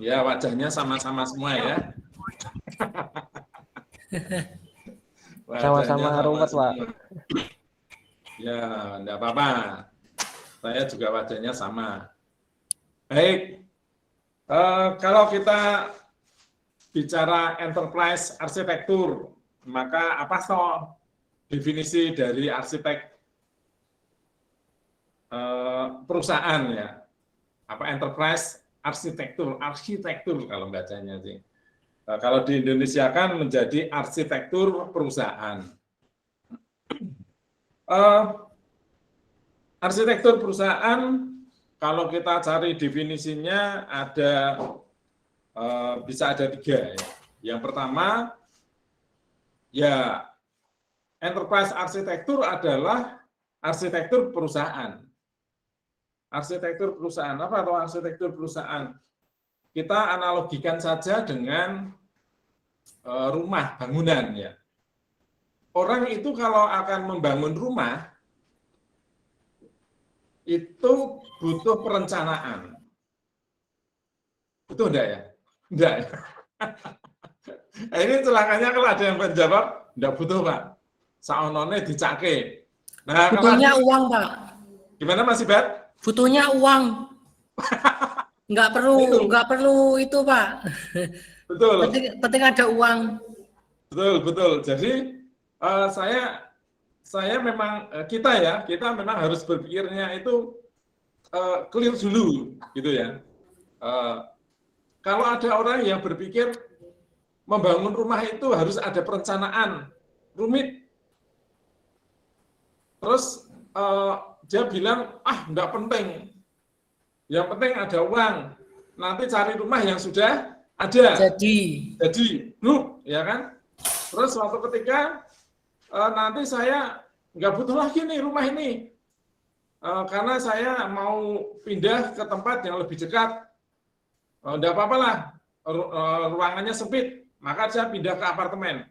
Ya, wajahnya sama-sama semua ya. Sama-sama ruwet, Pak. Ya, enggak apa-apa. Saya juga wajahnya sama. Baik, kalau kita bicara enterprise arsitektur, maka apa toh definisi dari arsitek perusahaan ya? Apa enterprise arsitektur kalau bacanya sih. Kalau di Indonesia kan menjadi arsitektur perusahaan. Arsitektur perusahaan, kalau kita cari definisinya ada bisa ada 3 ya. Yang pertama, ya enterprise arsitektur adalah arsitektur perusahaan. Arsitektur perusahaan apa atau arsitektur perusahaan? Kita analogikan saja dengan rumah bangunan ya. Orang itu kalau akan membangun rumah itu butuh perencanaan. Betul enggak ya? Enggak. Ini celakanya kalau ada yang menjawab, enggak butuh, Pak. Saonone dicake. Nah, butuhnya uang, Pak. Gimana Mas Ibat? Butuhnya uang. Enggak perlu itu, Pak. Betul. Penting ada uang. Betul. Jadi saya memang kita memang harus berpikirnya itu clear dulu gitu ya. Kalau ada orang yang berpikir membangun rumah itu harus ada perencanaan rumit, terus dia bilang enggak penting, yang penting ada uang, nanti cari rumah yang sudah ada. Jadi, ya kan? Terus suatu ketika nanti saya nggak butuh lagi nih rumah ini, karena saya mau pindah ke tempat yang lebih dekat. Enggak apa-apa lah, ruangannya sempit, maka saya pindah ke apartemen,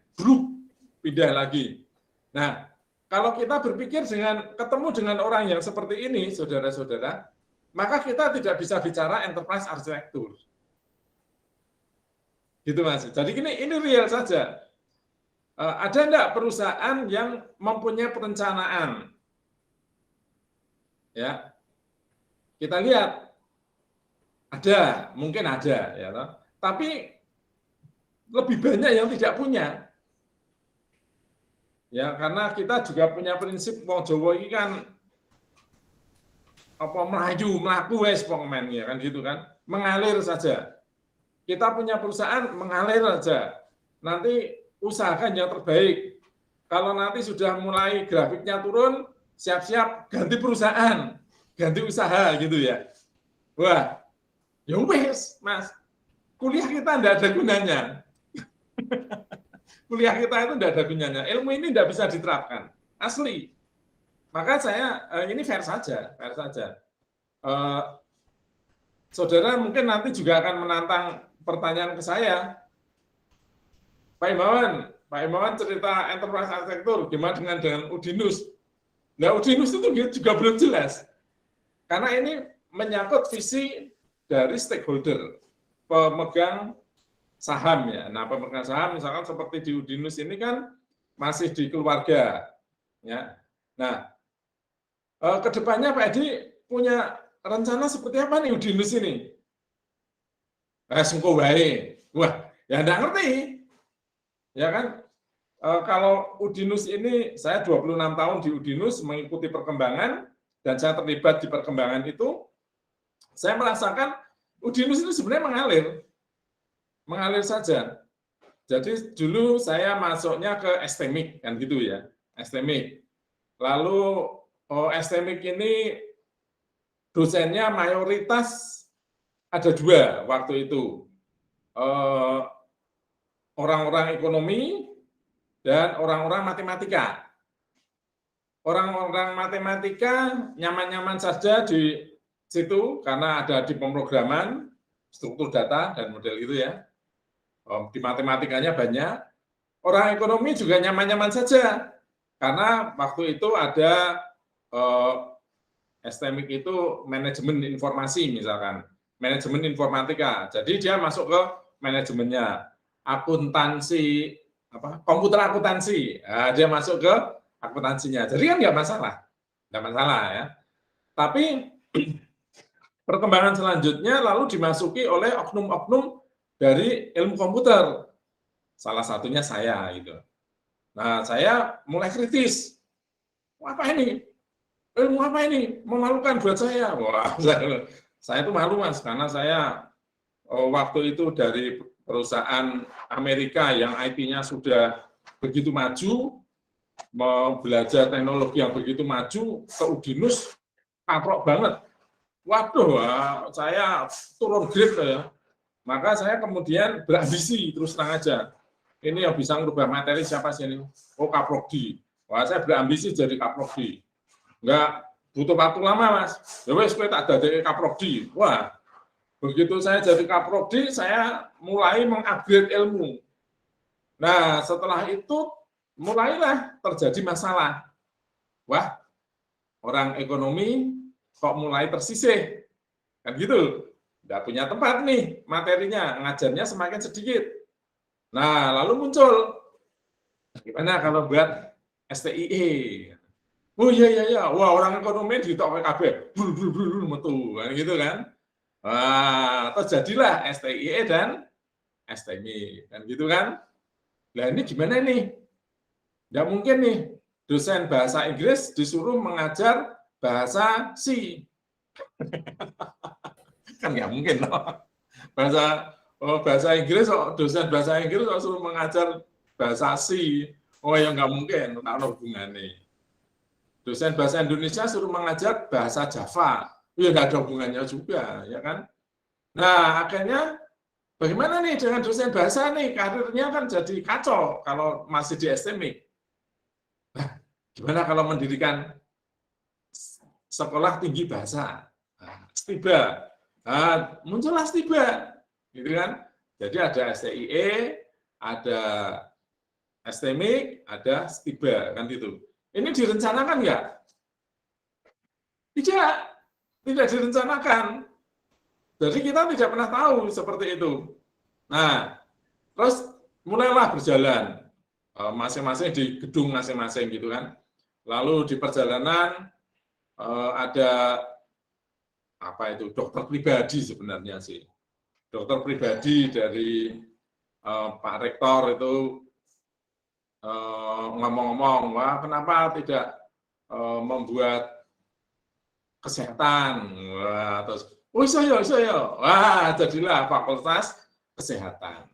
pindah lagi. Nah, kalau kita berpikir ketemu dengan orang yang seperti ini, saudara-saudara, maka kita tidak bisa bicara enterprise arsitektur. Gitu Mas. Jadi ini real saja. Ada enggak perusahaan yang mempunyai perencanaan? Ya. Kita lihat. Ada, mungkin ada ya. Tapi lebih banyak yang tidak punya. Ya, karena kita juga punya prinsip wong Jawa ini kan melaku wes pokoknya ya kan gitu kan. Mengalir saja. Kita punya perusahaan mengalir saja. Nanti usahakan yang terbaik. Kalau nanti sudah mulai grafiknya turun, siap-siap ganti perusahaan, ganti usaha gitu ya. Wah, ya wes, Mas. Kuliah kita tidak ada gunanya. Kuliah kita itu tidak ada gunanya. Ilmu ini tidak bisa diterapkan. Asli. Maka saya ini fair saja. Saudara mungkin nanti juga akan menantang pertanyaan ke saya. Pak Imawan cerita enterprise arsitektur, gimana dengan Udinus? Nah, Udinus itu juga belum jelas. Karena ini menyangkut visi dari stakeholder, pemegang saham ya. Nah, pemegang saham misalkan seperti di Udinus ini kan masih di keluarga. Ya. Nah, kedepannya Pak Edi punya rencana seperti apa nih Udinus ini? Sungguh baik. Wah, ya enggak ngerti. Ya kan? Kalau Udinus ini, saya 26 tahun di Udinus mengikuti perkembangan, dan saya terlibat di perkembangan itu, saya merasakan Udinus itu sebenarnya mengalir saja. Jadi dulu saya masuknya ke STMIC, kan gitu ya, STMIC. Lalu STMIC ini dosennya mayoritas ada 2 waktu itu. Orang-orang ekonomi dan orang-orang matematika. Orang-orang matematika nyaman-nyaman saja di situ karena ada di pemrograman, struktur data dan model itu ya. Di matematikanya banyak. Orang ekonomi juga nyaman-nyaman saja karena waktu itu ada STMIC itu manajemen informasi misalkan. manajemen informatika. Jadi dia masuk ke manajemennya. Akuntansi, komputer akuntansi. Nah, dia masuk ke akuntansinya. Jadi kan nggak masalah ya. Tapi perkembangan selanjutnya lalu dimasuki oleh oknum-oknum dari ilmu komputer. Salah satunya saya gitu. Nah, saya mulai kritis. Apa ini? Ilmu apa ini? Memalukan buat saya. Wah, saya tuh malu, Mas, karena saya waktu itu dari perusahaan Amerika yang IT-nya sudah begitu maju, mau belajar teknologi yang begitu maju, ke Udinus kaprok banget. Waduh, saya turun grade ya. Maka saya kemudian berambisi, terus terang aja. Ini yang bisa merubah materi siapa sih ini? Oh, Kaprodi. Wah, saya berambisi jadi Kaprodi. Enggak butuh waktu lama, Mas. Ya wes, kowe tak dadeke Kaprodi. Wah, begitu saya jadi Kaprodi, saya mulai mengupgrade ilmu. Nah, setelah itu mulailah terjadi masalah. Wah, orang ekonomi kok mulai tersisih. Kan gitu. Nggak punya tempat nih materinya, ngajarnya semakin sedikit. Nah, lalu muncul, gimana kalau buat STIE? Oh iya, wah orang ekonomi ditok PKB, metu, kan gitu kan. Wah, terjadilah STIE dan STMI, kan gitu kan. Nah ini gimana nih? Nggak mungkin nih, dosen bahasa Inggris disuruh mengajar bahasa C. Kan nggak mungkin loh. Bahasa Inggris, dosen bahasa Inggris suruh mengajar bahasa C. Oh ya nggak mungkin, nggak ada hubungannya. Dosen bahasa Indonesia suruh mengajar bahasa Java, ya nggak ada hubungannya juga, ya kan? Nah akhirnya bagaimana nih dengan dosen bahasa nih, karirnya kan jadi kacau kalau masih di STMI. Nah, gimana kalau mendirikan sekolah tinggi bahasa, STIBA? Nah, muncullah STIBA, gitu kan? Jadi ada STIE, ada STMI, ada STIBA, kan gitu. Ini direncanakan nggak? Tidak direncanakan. Jadi kita tidak pernah tahu seperti itu. Nah, terus mulailah berjalan masing-masing di gedung masing-masing gitu kan. Lalu di perjalanan ada apa itu dokter pribadi sebenarnya sih. Dokter pribadi dari Pak Rektor itu ngomong-ngomong, wah kenapa tidak membuat kesehatan, wah, terus, oh saya, wah jadilah fakultas kesehatan.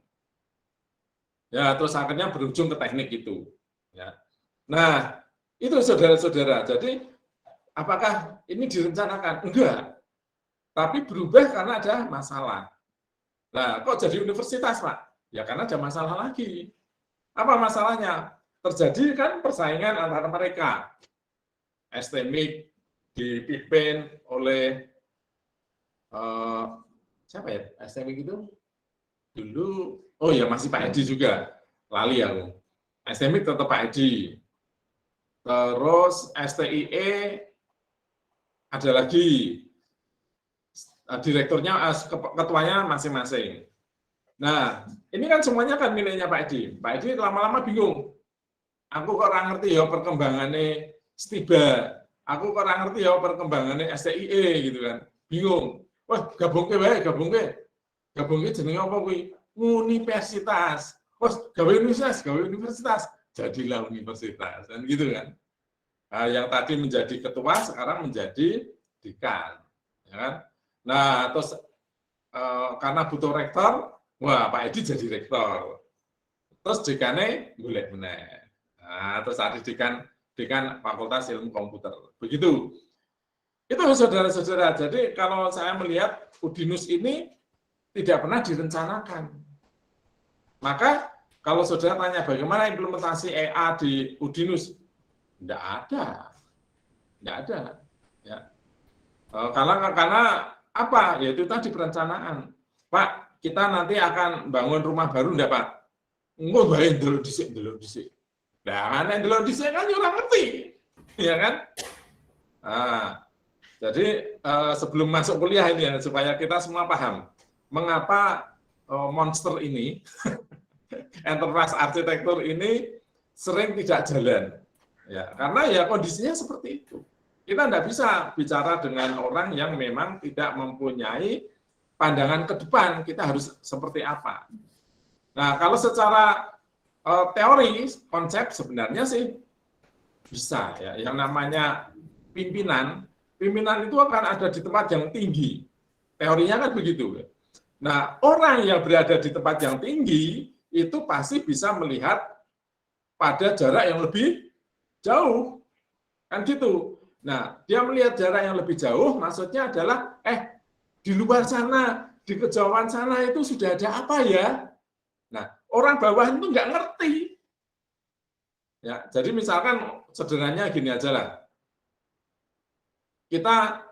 Ya terus akhirnya berujung ke teknik itu. Ya. Nah itu saudara-saudara. Jadi apakah ini direncanakan? Enggak. Tapi berubah karena ada masalah. Nah kok jadi universitas, Pak? Ya karena ada masalah lagi. Apa masalahnya? Terjadi kan persaingan antara mereka. STMIC dipimpin oleh siapa ya? STMIC itu dulu, oh ya masih Pak Edi juga. Lali aku. STMIC tetap Pak Edi. Terus STIE ada lagi. Direkturnya, ketuanya masing-masing. Nah, ini kan semuanya kan miliknya Pak Edi. Pak Edi lama-lama bingung. Aku kok ora ngerti ya perkembangannya STIBA. Aku kok ora ngerti ya perkembangannya STIE gitu kan. Bingung. Wah, gabungke wae, gabungke. Gabungke jenenge apa kuwi? Universitas. Wes gawe universitas. Jadilah universitas. Dan gitu kan. Nah, yang tadi menjadi ketua sekarang menjadi dekan, ya kan? Nah, terus karena butuh rektor, wah, Pak Edi jadi rektor. Terus dekannya golek meneh. Nah, terus ada dekan Fakultas Ilmu Komputer. Begitu. Itu saudara-saudara. Jadi kalau saya melihat Udinus ini tidak pernah direncanakan. Maka kalau saudara tanya bagaimana implementasi EA di Udinus, tidak ada. Tidak ada. Ya. Karena apa? Yaitu tadi perencanaan. Pak, kita nanti akan bangun rumah baru enggak, Pak? Enggak, baik dulu disik. Nah, yang dulu disik kan orang ngerti. Ya kan? Nah, Jadi sebelum masuk kuliah ini ya, supaya kita semua paham mengapa monster ini, enterprise arsitektur ini sering tidak jalan. Ya, karena ya kondisinya seperti itu. Kita tidak bisa bicara dengan orang yang memang tidak mempunyai pandangan ke depan, kita harus seperti apa. Nah, kalau secara teori, konsep sebenarnya sih bisa ya. Yang namanya pimpinan itu akan ada di tempat yang tinggi. Teorinya kan begitu. Nah, orang yang berada di tempat yang tinggi itu pasti bisa melihat pada jarak yang lebih jauh. Kan gitu. Nah, dia melihat jarak yang lebih jauh, maksudnya adalah, di luar sana, di kejauhan sana itu sudah ada apa ya? Nah, orang bawah itu nggak ngerti. Ya, jadi misalkan sederhananya gini aja lah. Kita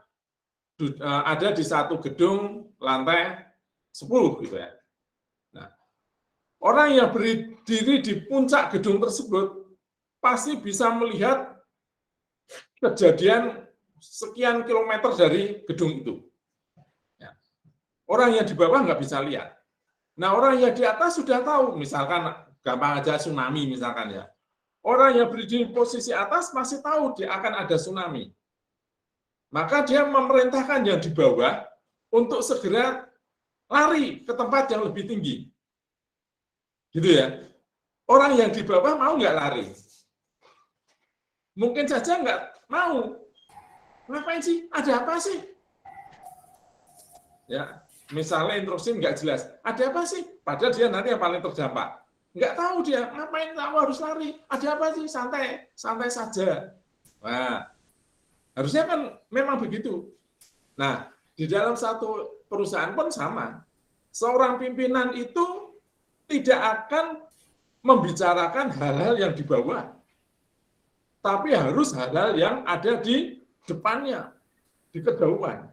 ada di satu gedung lantai 10 gitu ya. Nah, orang yang berdiri di puncak gedung tersebut pasti bisa melihat kejadian sekian kilometer dari gedung itu. Ya. Orang yang di bawah nggak bisa lihat. Nah, orang yang di atas sudah tahu, misalkan gampang aja tsunami misalkan ya. Orang yang berdiri di posisi atas masih tahu dia akan ada tsunami. Maka dia memerintahkan yang di bawah untuk segera lari ke tempat yang lebih tinggi. Gitu ya. Orang yang di bawah mau nggak lari? Mungkin saja nggak mau. Ngapain sih? Ada apa sih? Ya, misalnya instruksi nggak jelas. Ada apa sih? Padahal dia nanti yang paling terdampak. Nggak tahu dia, ngapain kamu harus lari? Ada apa sih? Santai, santai saja. Nah, harusnya kan memang begitu. Nah, di dalam satu perusahaan pun sama. Seorang pimpinan itu tidak akan membicarakan hal-hal yang di bawah. Tapi harus hal-hal yang ada di depannya, di kejauhan.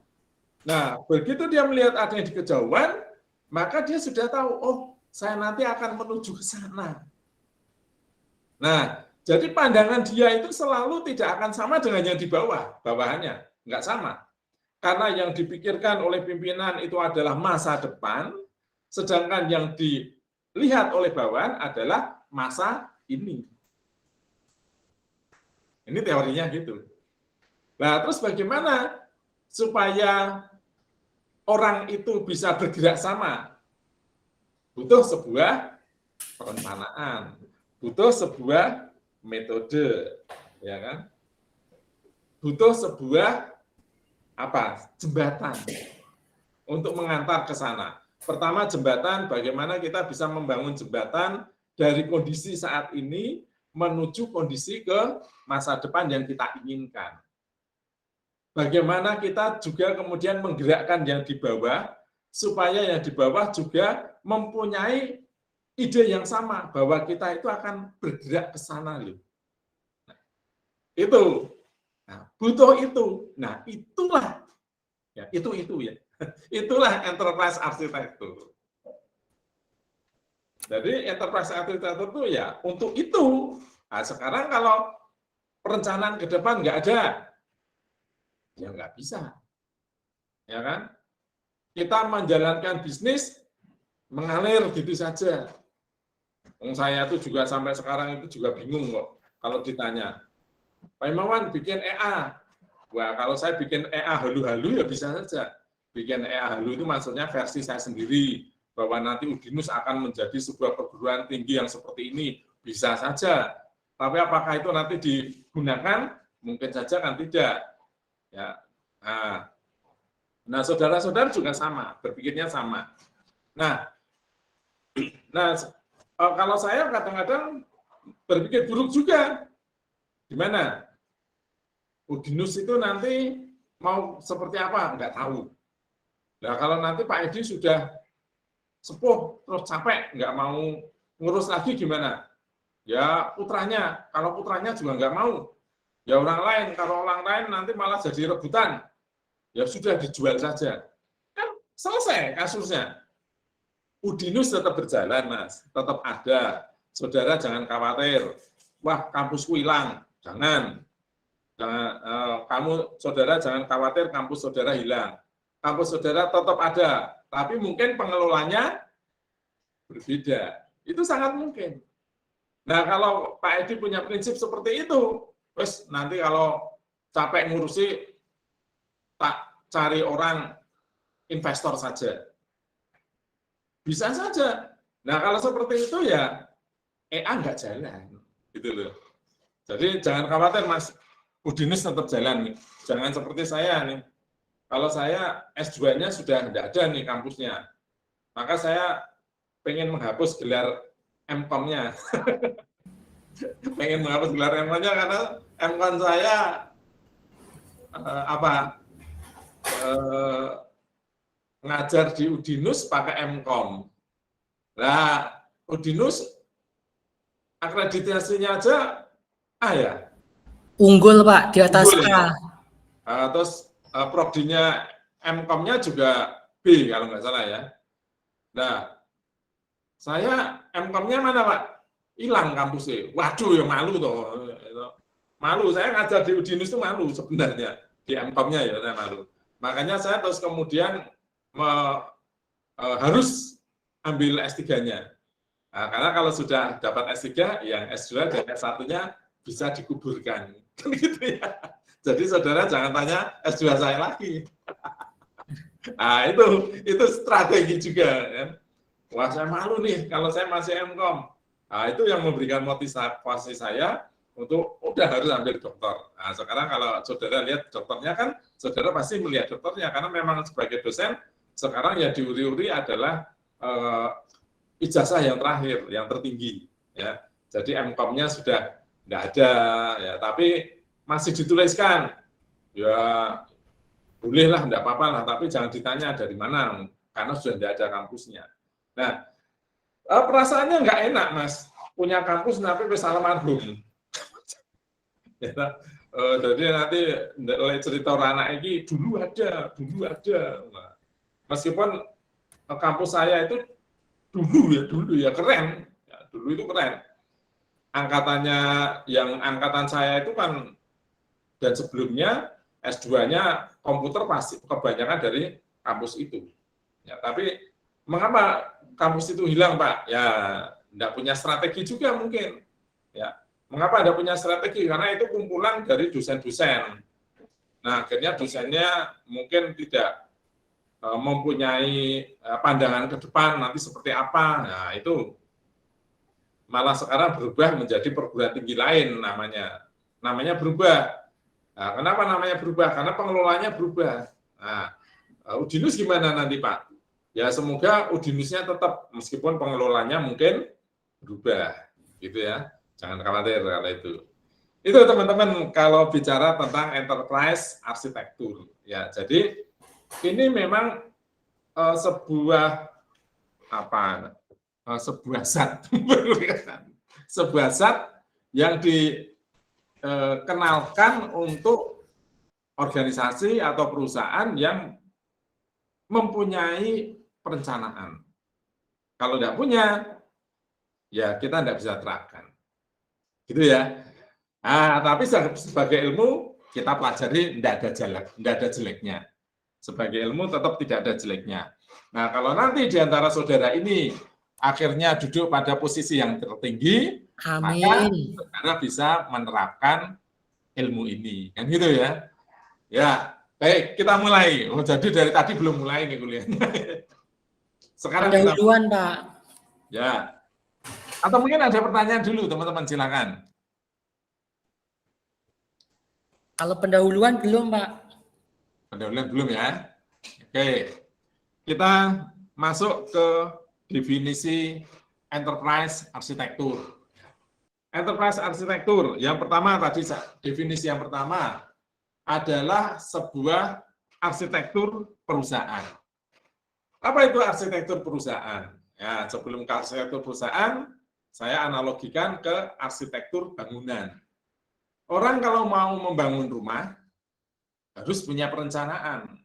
Nah, begitu dia melihat ada yang di kejauhan, maka dia sudah tahu, oh, saya nanti akan menuju ke sana. Nah, jadi pandangan dia itu selalu tidak akan sama dengan yang di bawah, bawahannya. Enggak sama. Karena yang dipikirkan oleh pimpinan itu adalah masa depan, sedangkan yang dilihat oleh bawahan adalah masa ini. Ini teorinya gitu. Nah, terus bagaimana supaya orang itu bisa bergerak sama? Butuh sebuah perencanaan, butuh sebuah metode, ya kan? Butuh sebuah jembatan untuk mengantar ke sana. Pertama, jembatan, bagaimana kita bisa membangun jembatan dari kondisi saat ini menuju kondisi ke masa depan yang kita inginkan. Bagaimana kita juga kemudian menggerakkan yang di bawah, supaya yang di bawah juga mempunyai ide yang sama, bahwa kita itu akan bergerak ke sana loh. Itu. Nah, butuh itu. Nah, itulah ya, itu ya. Itulah enterprise arsitektur. Jadi enterprise arsitektur itu ya untuk itu. Nah, sekarang kalau perencanaan ke depan nggak ada, ya nggak bisa. Ya kan? Kita menjalankan bisnis mengalir gitu saja. Saya itu juga sampai sekarang itu juga bingung kok kalau ditanya, Pak Imawan bikin EA. Wah, kalau saya bikin EA halu-halu ya bisa saja. Bikin EA halu itu maksudnya versi saya sendiri, bahwa nanti Udinus akan menjadi sebuah perguruan tinggi yang seperti ini, bisa saja. Tapi apakah itu nanti digunakan? Mungkin saja kan tidak. Ya. Nah, saudara-saudara juga sama, berpikirnya sama. Nah, kalau saya kadang-kadang berpikir buruk juga. Gimana? Udinus itu nanti mau seperti apa? Enggak tahu. Nah, kalau nanti Pak Edi sudah sepuh, terus capek, enggak mau ngurus lagi gimana? Ya putranya, kalau putranya juga enggak mau. Ya orang lain, kalau orang lain nanti malah jadi rebutan. Ya sudah dijual saja. Kan selesai kasusnya. Udinus tetap berjalan, Mas. Tetap ada. Saudara jangan khawatir. Wah, kampusku hilang. Jangan. Saudara jangan khawatir kampus saudara hilang. Kampus saudara tetap ada, tapi mungkin pengelolanya berbeda. Itu sangat mungkin. Nah, kalau Pak Edi punya prinsip seperti itu, terus nanti kalau capek ngurusi, tak cari orang investor saja. Bisa saja. Nah, kalau seperti itu ya EA nggak jalan. Gitu loh. Jadi jangan khawatir, Mas. Udinus tetap jalan nih. Jangan seperti saya nih. Kalau saya S2-nya sudah tidak ada nih kampusnya. Maka saya pengen menghapus gelar M.Com-nya. Pengen menghapus gelar M.Com-nya karena M.Com saya ngajar di Udinus pakai M.Com. Nah, Udinus akreditasinya aja A ya? Unggul, Pak, di atas Unggul, A. Ya? Terus prodinya M.Com-nya juga B kalau nggak salah ya. Nah, saya M.Com-nya mana, Pak? Hilang kampusnya. Waduh, ya malu toh. Malu, saya ngajar di Udinus itu malu sebenarnya. Di M.Com-nya ya, saya malu. Makanya saya terus kemudian harus ambil S3-nya. Nah, karena kalau sudah dapat S3, yang S2 dan S1-nya bisa dikuburkan. Gitu ya. Jadi saudara jangan tanya S2 saya lagi. Nah, itu strategi juga kan. Wah, saya malu nih kalau saya masih M.Com. Nah, itu yang memberikan motivasi saya untuk udah harus ambil dokter. Nah, sekarang kalau saudara lihat dokternya kan, saudara pasti melihat dokternya karena memang sebagai dosen sekarang ya diuri-uri adalah ijazah yang terakhir, yang tertinggi. Ya, jadi M.Com-nya sudah nggak ada, ya, tapi masih dituliskan. Ya, bolehlah, nggak apa-apa lah, tapi jangan ditanya dari mana, karena sudah tidak ada kampusnya. Nah, perasaannya nggak enak, Mas. Punya kampus, tapi salah almarhum. Ya, jadi nanti cerita orang anak ini dulu ada. Nah, meskipun kampus saya itu dulu ya keren, ya, dulu itu keren. Angkatannya, yang angkatan saya itu kan, dan sebelumnya S2-nya komputer pasti kebanyakan dari kampus itu. Ya, tapi mengapa kampus itu hilang, Pak? Ya, tidak punya strategi juga mungkin. Ya, mengapa tidak punya strategi? Karena itu kumpulan dari dosen-dosen. Nah, akhirnya dosennya mungkin tidak mempunyai pandangan ke depan nanti seperti apa. Nah, itu malah sekarang berubah menjadi perguruan tinggi lain namanya berubah. Nah, kenapa namanya berubah? Karena pengelolanya berubah. Nah, Udinus gimana nanti, Pak? Ya, semoga Udinusnya tetap meskipun pengelolanya mungkin berubah, gitu ya. Jangan khawatir kalau itu. Itu teman-teman kalau bicara tentang enterprise arsitektur. Ya, jadi ini memang sebuah zat yang dikenalkan untuk organisasi atau perusahaan yang mempunyai perencanaan. Kalau tidak punya, ya kita tidak bisa terapkan. Gitu ya. Nah, tapi sebagai ilmu kita pelajari tidak ada jeleknya. Sebagai ilmu tetap tidak ada jeleknya. Nah, kalau nanti di antara saudara ini akhirnya duduk pada posisi yang tertinggi, maka saudara bisa menerapkan ilmu ini. Kan gitu ya. Ya, baik, kita mulai. Oh, jadi dari tadi belum mulai nih kuliahnya. Sekarang pendahuluan, Pak. Ya. Atau mungkin ada pertanyaan dulu, teman-teman, silakan. Kalau pendahuluan belum, Pak. Pendahuluan belum ya. Oke. Kita masuk ke definisi enterprise arsitektur. Enterprise arsitektur, yang pertama tadi definisi yang pertama adalah sebuah arsitektur perusahaan. Apa itu arsitektur perusahaan? Ya, sebelum ke arsitektur perusahaan, saya analogikan ke arsitektur bangunan. Orang kalau mau membangun rumah harus punya perencanaan.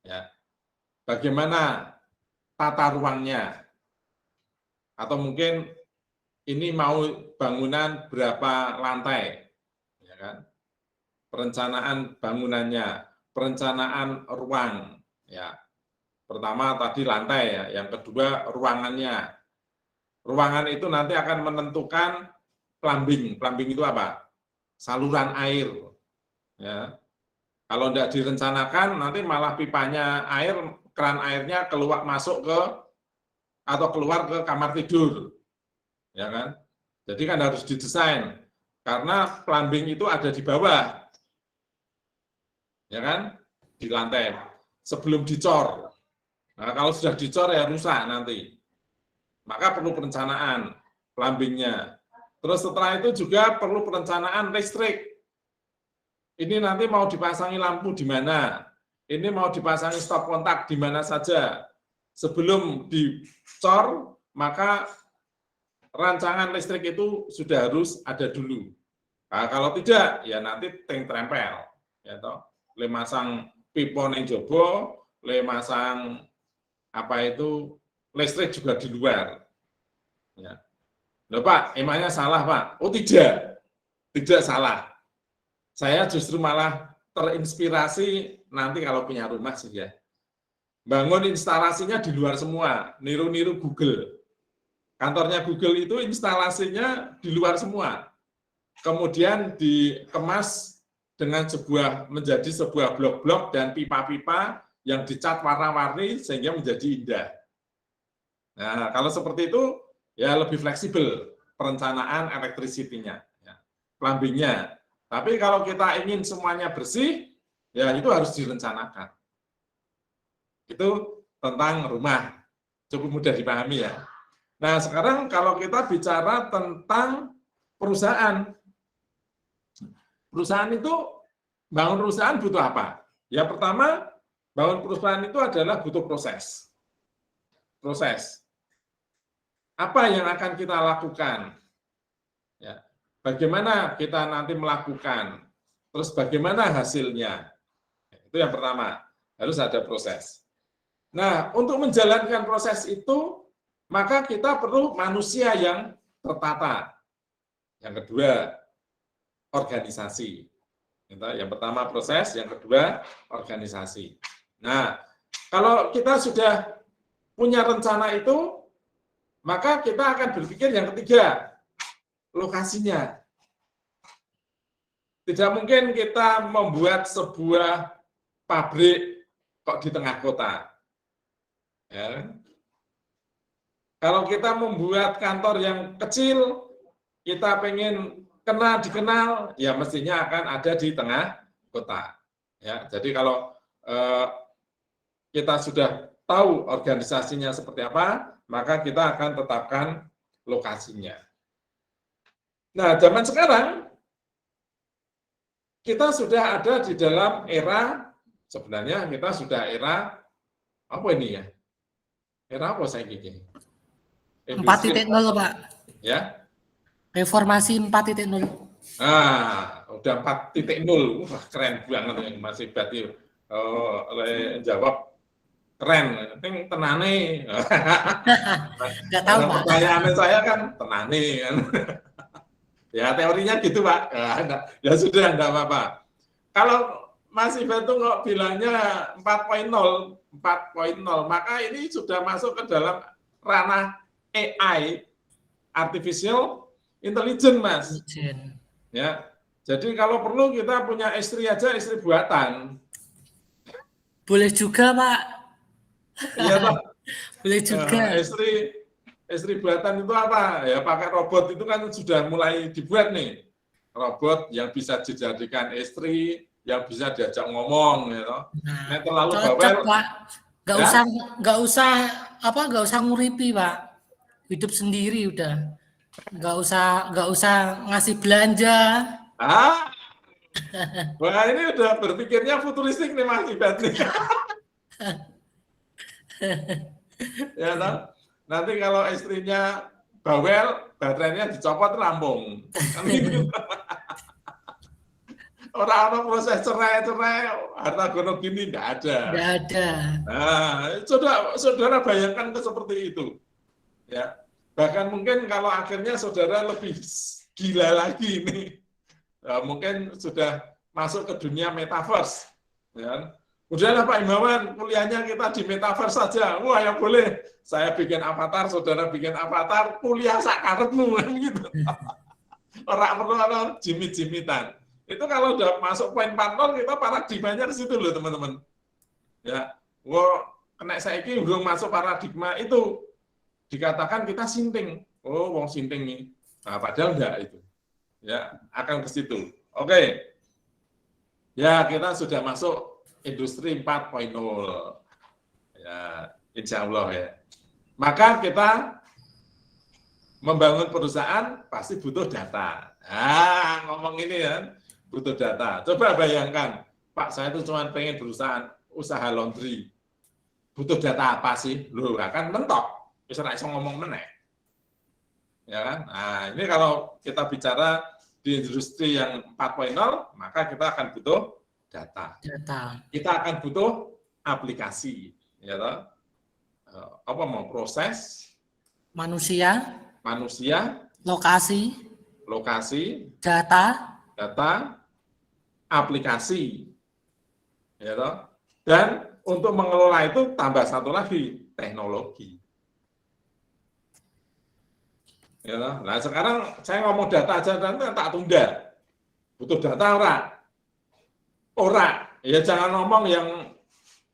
Ya. Bagaimana tata ruangnya? Atau mungkin ini mau bangunan berapa lantai, ya kan? perencanaan bangunannya, perencanaan ruang, ya. Pertama tadi lantai ya, yang kedua ruangannya. Ruangan itu nanti akan menentukan plumbing. Plumbing itu apa? Saluran air. Ya. Kalau tidak direncanakan, nanti malah pipanya air, keran airnya keluar masuk ke atau keluar ke kamar tidur, ya kan? Jadi kan harus didesain karena plumbing itu ada di bawah, ya kan? Di lantai sebelum dicor. Nah, kalau sudah dicor ya rusak nanti. Maka perlu perencanaan plumbingnya. Terus setelah itu juga perlu perencanaan listrik. Ini nanti mau dipasangi lampu di mana? Ini mau dipasangi stop kontak di mana saja? Sebelum dicor, maka rancangan listrik itu sudah harus ada dulu. Nah, kalau tidak, ya nanti ting trempel. Ya toh, le masang pipa ning jobo, le masang apa itu listrik juga di luar. Ya. Loh Pak, emangnya salah Pak? Oh tidak salah. Saya justru malah terinspirasi nanti kalau punya rumah sih ya. Bangun instalasinya di luar semua, niru-niru Google. Kantornya Google itu instalasinya di luar semua. Kemudian dikemas dengan menjadi sebuah blok-blok dan pipa-pipa yang dicat warna-warni sehingga menjadi indah. Nah, kalau seperti itu ya lebih fleksibel perencanaan electricity-nya, ya, plumbing-nya. Tapi kalau kita ingin semuanya bersih, ya itu harus direncanakan. Itu tentang rumah, cukup mudah dipahami ya. Nah, sekarang kalau kita bicara tentang perusahaan. Perusahaan itu, bangun perusahaan butuh apa? Ya pertama, bangun perusahaan itu adalah butuh proses. Proses. Apa yang akan kita lakukan? Ya, bagaimana kita nanti melakukan? Terus bagaimana hasilnya? Itu yang pertama, harus ada proses. Nah, untuk menjalankan proses itu, maka kita perlu manusia yang tertata. Yang kedua, organisasi. Yang pertama proses, yang kedua organisasi. Nah, kalau kita sudah punya rencana itu, maka kita akan berpikir yang ketiga, lokasinya. Tidak mungkin kita membuat sebuah pabrik kok di tengah kota. Ya. Kalau kita membuat kantor yang kecil, kita pengen dikenal, ya mestinya akan ada di tengah kota. Ya, jadi kalau kita sudah tahu organisasinya seperti apa, maka kita akan tetapkan lokasinya. Nah, zaman sekarang kita sudah ada di dalam era, sebenarnya kita sudah era apa ini ya? Era apa saya gini? 4.0 Pak. Ya. Reformasi 4.0. Nah, udah 4.0. Wah, keren banget yang masih berarti jawab keren. Ini tenane. Enggak tahu, Pak. Pertanyaan saya kan tenane kan. Ya, teorinya gitu, Pak. Ya sudah, enggak apa-apa. Kalau Mas Ivan tuh kok bilangnya 4.0, maka ini sudah masuk ke dalam ranah AI, artificial intelligence, Mas. Ya. Jadi kalau perlu kita punya istri aja, istri buatan. Boleh juga, Pak. Iya, Pak. Boleh juga. Istri buatan itu apa? Ya pakai robot itu kan sudah mulai dibuat nih. Robot yang bisa dijadikan istri, yang bisa diajak ngomong, ya toh. Nah, terlalu cocok, bawel, Pak. Nggak usah nguripi, Pak. Hidup sendiri udah. Nggak usah ngasih belanja. Wah ini udah berpikirnya futuristik nih Mas Ibat nih. Ya toh. Nanti kalau istrinya bawel, baterainya dicopot rampung. Kan gitu. Orang-orang proses cerai, harta gono gini nggak ada. Nggak ada. Nah, saudara bayangkan seperti itu. Ya, bahkan mungkin kalau akhirnya saudara lebih gila lagi nih. Mungkin sudah masuk ke dunia metaverse. Ya. Udahlah Pak Himawan, kuliahnya kita di metaverse saja. Wah ya boleh, saya bikin avatar, saudara bikin avatar, kuliah sakarepmu gitu. Orang perlu jimit-jimitan. Itu kalau udah masuk poin 4.0 kita paradigmanya di situ loh teman-teman. Ya, wah kena saiki belum masuk paradigma itu dikatakan kita sinting. Oh, wong sinting nih. Nah, padahal enggak itu. Ya, akan ke situ. Oke. Ya, kita sudah masuk industri 4.0. Ya, insya Allah ya. Maka kita membangun perusahaan pasti butuh data. Nah, ngomong ini ya, butuh data. Coba bayangkan, Pak, saya itu cuma pengen perusahaan usaha laundry. Butuh data apa sih? Loh, kan mentok. Bisa langsung ngomong meneh. Ya kan? Nah, ini kalau kita bicara di industri yang 4.0, maka kita akan butuh data. Kita akan butuh aplikasi, ya toh? Apa mau proses? Manusia, lokasi, data, aplikasi, ya toh? Dan untuk mengelola itu tambah satu lagi teknologi. Ya toh? Nah sekarang saya ngomong data aja nanti tak tunda. Butuh data ora, ya jangan ngomong yang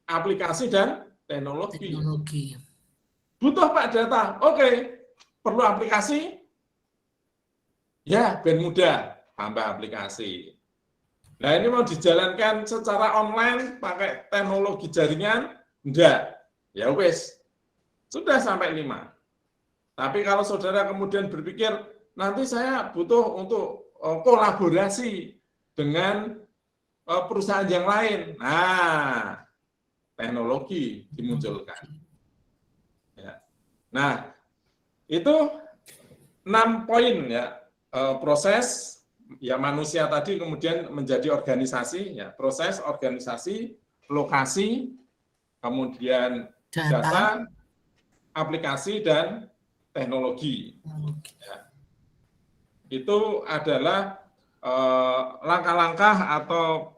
aplikasi dan teknologi. Butuh Pak data, oke. Perlu aplikasi? Ya, ben mudah, tambah aplikasi. Nah ini mau dijalankan secara online, pakai teknologi jaringan? Enggak. Ya wes, sudah sampai 5. Tapi kalau saudara kemudian berpikir, nanti saya butuh untuk kolaborasi dengan perusahaan yang lain. Nah, teknologi dimunculkan. Ya. Nah, itu 6 poin ya. Proses ya manusia tadi kemudian menjadi organisasi ya. Proses, organisasi, lokasi, kemudian data, aplikasi dan teknologi. Ya. Itu adalah langkah-langkah atau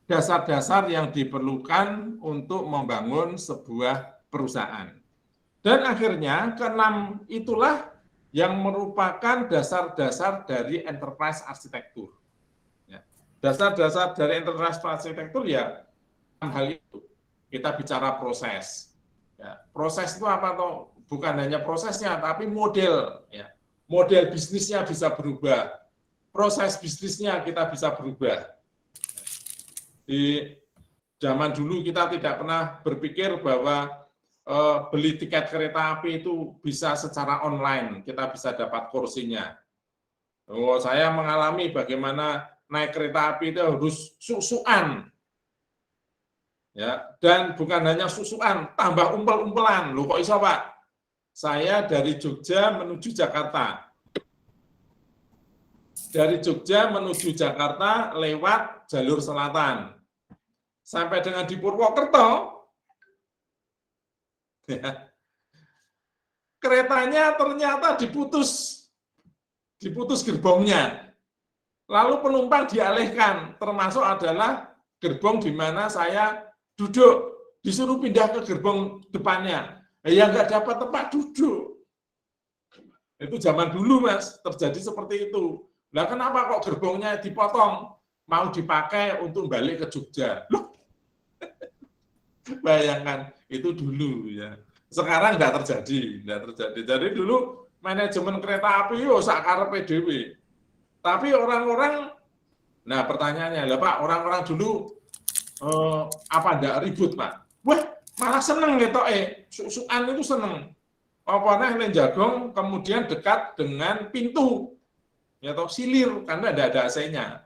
dasar-dasar yang diperlukan untuk membangun sebuah perusahaan. Dan akhirnya ke-6 itulah yang merupakan dasar-dasar dari enterprise arsitektur. Dasar-dasar dari enterprise arsitektur ya hal itu. Kita bicara proses. Ya, proses itu apa toh? Bukan hanya prosesnya, tapi model. Ya. Model bisnisnya bisa berubah. Proses bisnisnya kita bisa berubah. Di zaman dulu kita tidak pernah berpikir bahwa beli tiket kereta api itu bisa secara online, kita bisa dapat kursinya. Oh, saya mengalami bagaimana naik kereta api itu harus susuan. Ya, dan bukan hanya susuan, tambah umpel-umpelan. Loh kok iso, Pak? Saya dari Jogja menuju Jakarta. Dari Jogja menuju Jakarta lewat jalur selatan. Sampai dengan di Purwokerto, ya, keretanya ternyata diputus gerbongnya. Lalu penumpang dialihkan, termasuk adalah gerbong di mana saya duduk, disuruh pindah ke gerbong depannya. Ya nggak dapat tempat duduk. Itu zaman dulu, Mas, terjadi seperti itu. Nah, kenapa kok gerbongnya dipotong? Mau dipakai untuk balik ke Jogja. Loh, bayangkan, itu dulu ya. Sekarang nggak terjadi. Jadi dulu manajemen kereta api yo sakarepe dhewe. Tapi orang-orang, nah pertanyaannya, lah Pak, orang-orang dulu apa nggak ribut, Pak? Wah, malah seneng gitu, susuan itu seneng. Apa nih jagong kemudian dekat dengan pintu, ya atau silir karena ada AC-nya.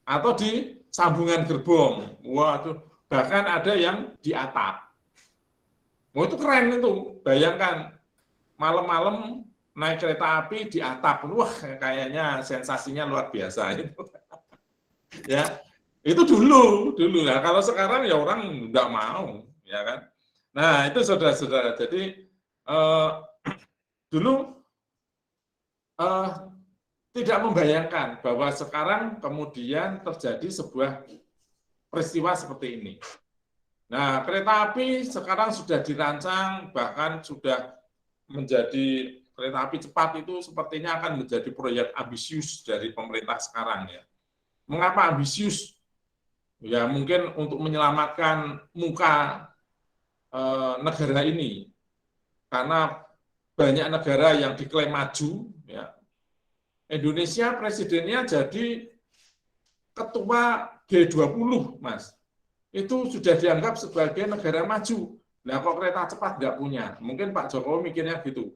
Atau di sambungan gerbong. Wah, tuh bahkan ada yang di atap. Oh, itu keren itu. Bayangkan malam-malam naik kereta api di atap. Wah, kayaknya sensasinya luar biasa itu. Ya, itu dulu. Nah, kalau sekarang ya orang nggak mau, ya kan? Nah, itu saudara-saudara. Jadi dulu tidak membayangkan bahwa sekarang kemudian terjadi sebuah peristiwa seperti ini. Nah, kereta api sekarang sudah dirancang, bahkan sudah menjadi kereta api cepat itu sepertinya akan menjadi proyek ambisius dari pemerintah sekarang ya. Mengapa ambisius? Ya mungkin untuk menyelamatkan muka negara ini, karena banyak negara yang diklaim maju, ya. Indonesia presidennya jadi ketua G20, Mas. Itu sudah dianggap sebagai negara maju. Nah, kok kereta cepat nggak punya? Mungkin Pak Jokowi mikirnya gitu.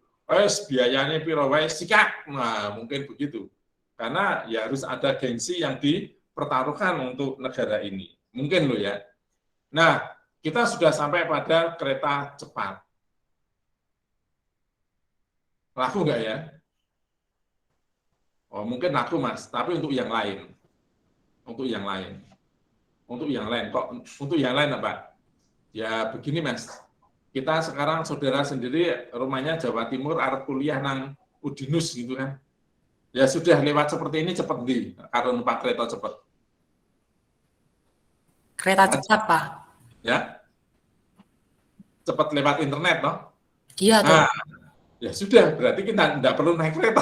Biayanya piro wae sikat. Nah, mungkin begitu. Karena ya harus ada gengsi yang dipertaruhkan untuk negara ini. Mungkin loh ya. Nah, kita sudah sampai pada kereta cepat. Laku nggak ya? Oh, mungkin laku, Mas. Tapi untuk yang lain. Untuk yang lain. Untuk yang lain. Kok untuk yang lain apa? Ya begini, Mas. Kita sekarang saudara sendiri rumahnya Jawa Timur, arep kuliah nang Udinus gitu kan. Ya sudah lewat seperti ini cepat di karo numpak kereta cepat. Kereta cepat, Pak. Ya. Cepat lewat internet, toh? Iya, toh. Nah, ya sudah, berarti kita tidak perlu naik kereta.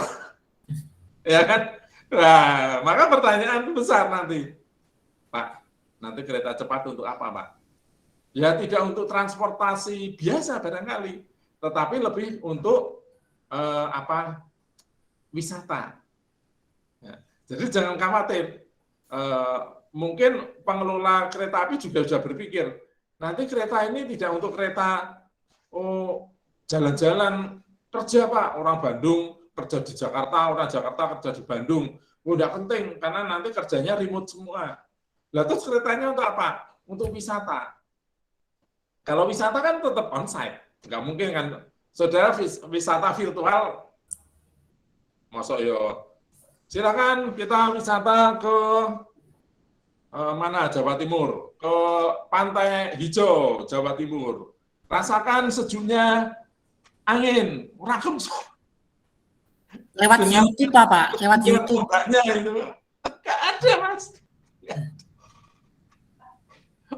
Ya kan? Nah, maka pertanyaan besar nanti. Pak, nanti kereta cepat untuk apa, Pak? Ya tidak untuk transportasi biasa barangkali, tetapi lebih untuk wisata. Ya. Jadi jangan khawatir. Mungkin pengelola kereta api juga sudah berpikir, nanti kereta ini tidak untuk kereta jalan-jalan kerja, Pak. Orang Bandung kerja di Jakarta, orang Jakarta kerja di Bandung. Tidak penting, karena nanti kerjanya remote semua. Lah terus keretanya untuk apa? Untuk wisata. Kalau wisata kan tetap onsite, nggak mungkin kan. Saudara wisata virtual, masuk yo. Silakan kita wisata ke mana Jawa Timur, ke Pantai Hijau Jawa Timur. Rasakan sejuknya angin, ragam. Lewat YouTube, Pak. Lewat YouTube. Itu nggak ada, Mas.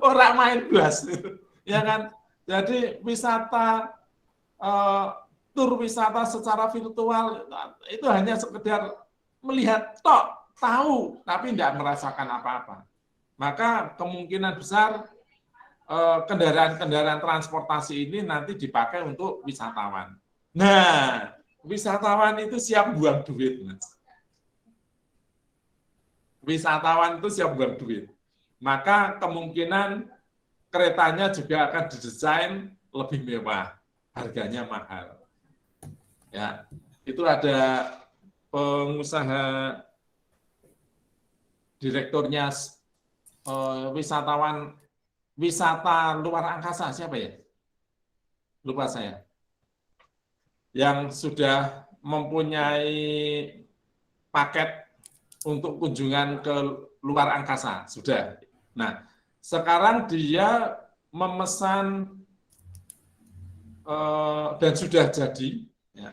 Orang main blas, ya kan? Jadi wisata, tur wisata secara virtual itu hanya sekedar melihat tok, tahu, tapi tidak merasakan apa-apa. Maka kemungkinan besar kendaraan-kendaraan transportasi ini nanti dipakai untuk wisatawan. Nah, wisatawan itu siap buang duit, Mas. Wisatawan itu siap buang duit. Maka kemungkinan keretanya juga akan didesain lebih mewah, harganya mahal. Ya, itu ada pengusaha direkturnya wisata luar angkasa, siapa ya? Lupa saya. Yang sudah mempunyai paket untuk kunjungan ke luar angkasa, sudah. Nah, sekarang dia memesan dan sudah jadi ya,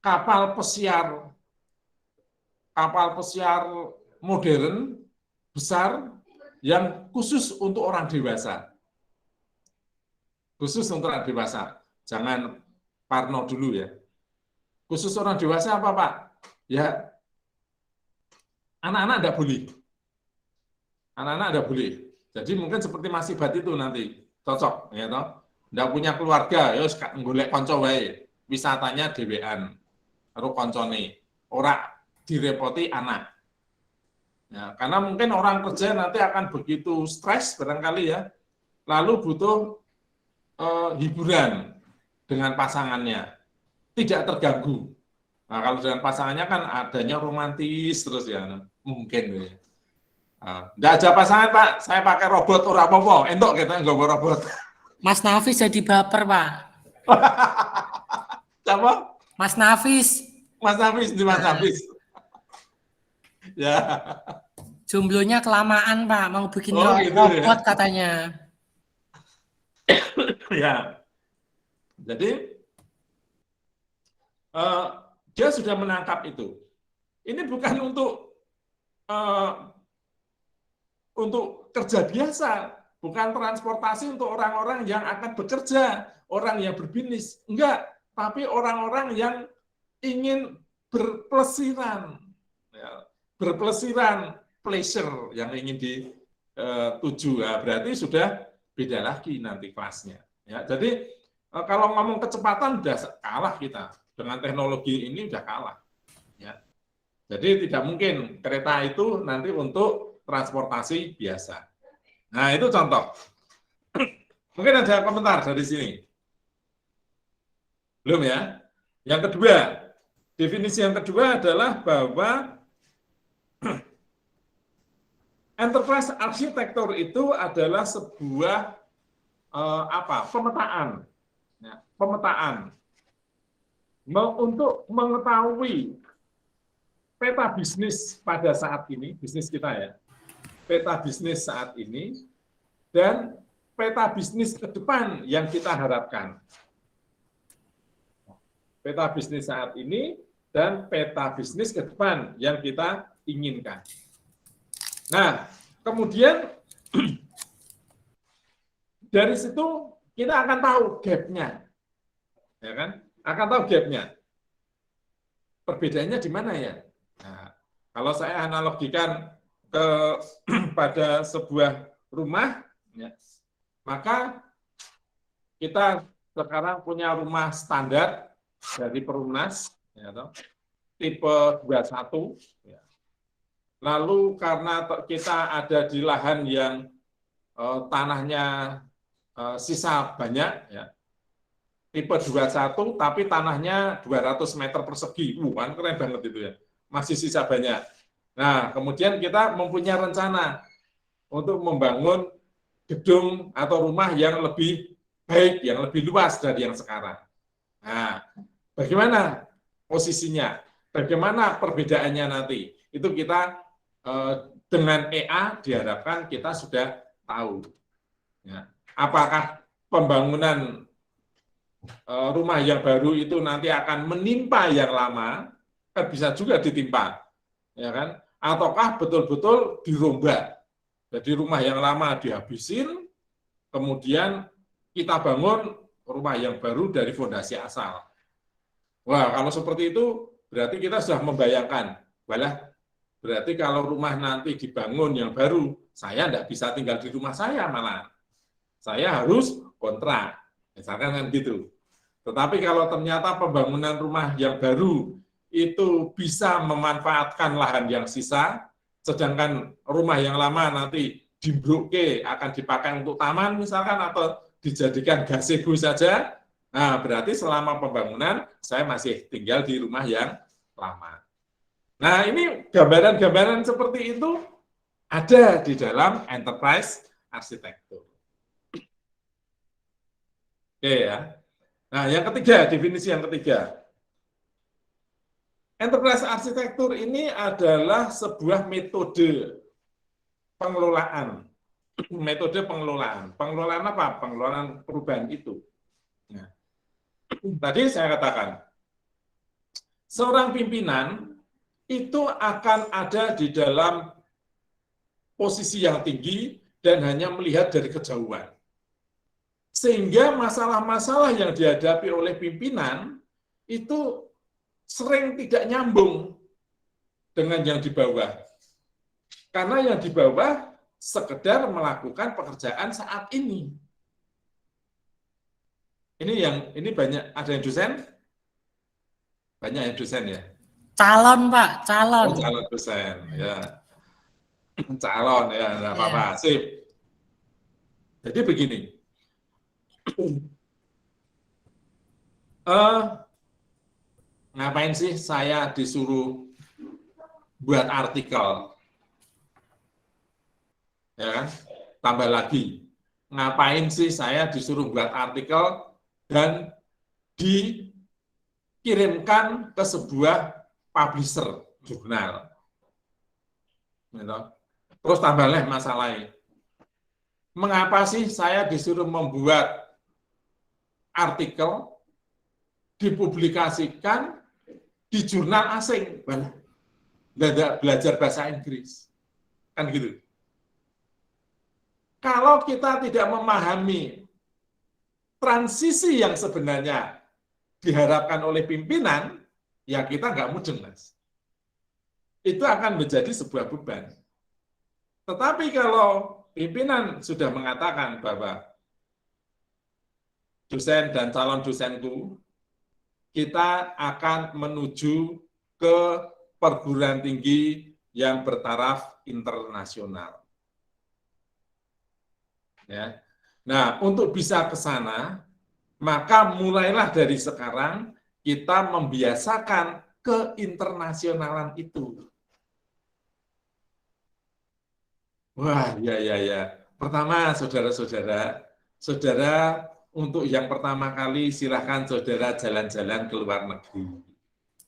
kapal pesiar modern besar yang khusus untuk orang dewasa. Khusus untuk orang dewasa. Jangan parno dulu ya. Khusus orang dewasa apa, Pak? Ya, anak-anak enggak boleh. Anak-anak enggak boleh. Jadi mungkin seperti Mas Ibat itu nanti cocok, ya toh. Enggak punya keluarga, ya golek kanca wae. Wisatanya dhewean karo kancane. Ora direpoti anak. Ya, karena mungkin orang kerja nanti akan begitu stres barangkali ya. Lalu butuh hiburan dengan pasangannya. Tidak terganggu. Nah, kalau dengan pasangannya kan adanya romantis terus ya, mungkin ya. Nggak ada pasangan, Pak. Saya pakai robot ora apa-apa. Entuk kita nggak bawa robot. Mas Nafis jadi baper, Pak. Siapa? Mas Nafis. Mas Nafis, di Mas Nafis. Ya. Jomblonya kelamaan, Pak. Mau bikin gitu robot ya. katanya. Ya. Jadi dia sudah menangkap itu. Ini bukan untuk kerja biasa, bukan transportasi untuk orang-orang yang akan bekerja, orang yang berbisnis, enggak, tapi orang-orang yang ingin berpelesiran, ya, berpelesiran, pleasure yang ingin dituju, ya, berarti sudah beda lagi nanti kelasnya. Ya, jadi kalau ngomong kecepatan udah kalah kita dengan teknologi ini udah kalah. Ya. Jadi tidak mungkin kereta itu nanti untuk transportasi biasa. Nah itu contoh. Mungkin ada komentar dari sini. Belum ya? Yang kedua, definisi yang kedua adalah bahwa enterprise architecture itu adalah sebuah pemetaan, ya, pemetaan untuk mengetahui peta bisnis pada saat ini, bisnis kita ya, peta bisnis saat ini dan peta bisnis ke depan yang kita harapkan. Peta bisnis saat ini dan peta bisnis ke depan yang kita inginkan. Nah, kemudian dari situ kita akan tahu gap-nya. Ya kan? Akan tahu gap-nya. Perbedaannya di mana ya? Nah, kalau saya analogikan pada sebuah rumah, ya, maka kita sekarang punya rumah standar dari Perumnas, ya, tipe 21. Ya. Lalu karena kita ada di lahan yang tanahnya sisa banyak, ya, tipe 21, tapi tanahnya 200 meter persegi, kan keren banget itu ya, masih sisa banyak. Nah, kemudian kita mempunyai rencana untuk membangun gedung atau rumah yang lebih baik, yang lebih luas dari yang sekarang. Nah, bagaimana posisinya? Bagaimana perbedaannya nanti? Itu kita dengan EA diharapkan kita sudah tahu. Ya. Apakah pembangunan rumah yang baru itu nanti akan menimpa yang lama? Kan bisa juga ditimpa, ya kan? Ataukah betul-betul dirombak? Jadi rumah yang lama dihabisin, kemudian kita bangun rumah yang baru dari fondasi asal. Wah, kalau seperti itu berarti kita sudah membayangkan, walah, berarti kalau rumah nanti dibangun yang baru, saya tidak bisa tinggal di rumah saya malah. Saya harus kontrak, misalkan kan gitu. Tetapi kalau ternyata pembangunan rumah yang baru itu bisa memanfaatkan lahan yang sisa, sedangkan rumah yang lama nanti dimbroke akan dipakai untuk taman misalkan atau dijadikan gazebo saja, nah berarti selama pembangunan saya masih tinggal di rumah yang lama. Nah ini gambaran-gambaran seperti itu ada di dalam enterprise arsitektur. Oke ya. Nah yang ketiga, definisi yang ketiga. Enterprise arsitektur ini adalah sebuah metode pengelolaan. Metode pengelolaan. Pengelolaan apa? Pengelolaan perubahan itu. Nah, tadi saya katakan, seorang pimpinan itu akan ada di dalam posisi yang tinggi dan hanya melihat dari kejauhan. Sehingga masalah-masalah yang dihadapi oleh pimpinan itu sering tidak nyambung dengan yang di bawah. Karena yang di bawah sekedar melakukan pekerjaan saat ini. Ini banyak, ada yang dosen? Banyak yang dosen ya? Calon, Pak, calon. Oh, calon dosen, ya. Calon, ya, enggak apa-apa. Sip. Jadi begini. Ngapain sih saya disuruh buat artikel? Ya kan? Tambah lagi, ngapain sih saya disuruh buat artikel dan dikirimkan ke sebuah publisher jurnal? Gitu. Terus tambah lagi masalahnya, mengapa sih saya disuruh membuat artikel dipublikasikan di jurnal asing? belajar bahasa Inggris. Kan gitu. Kalau kita tidak memahami transisi yang sebenarnya diharapkan oleh pimpinan, ya kita nggak mudeng, Mas. Itu akan menjadi sebuah beban. Tetapi kalau pimpinan sudah mengatakan bahwa dosen dan calon dosenku, kita akan menuju ke perguruan tinggi yang bertaraf internasional. Ya. Nah, untuk bisa ke sana, maka mulailah dari sekarang kita membiasakan keinternsionalan itu. Wah, ya. Pertama, saudara-saudara, saudara untuk yang pertama kali silahkan saudara jalan-jalan ke luar negeri.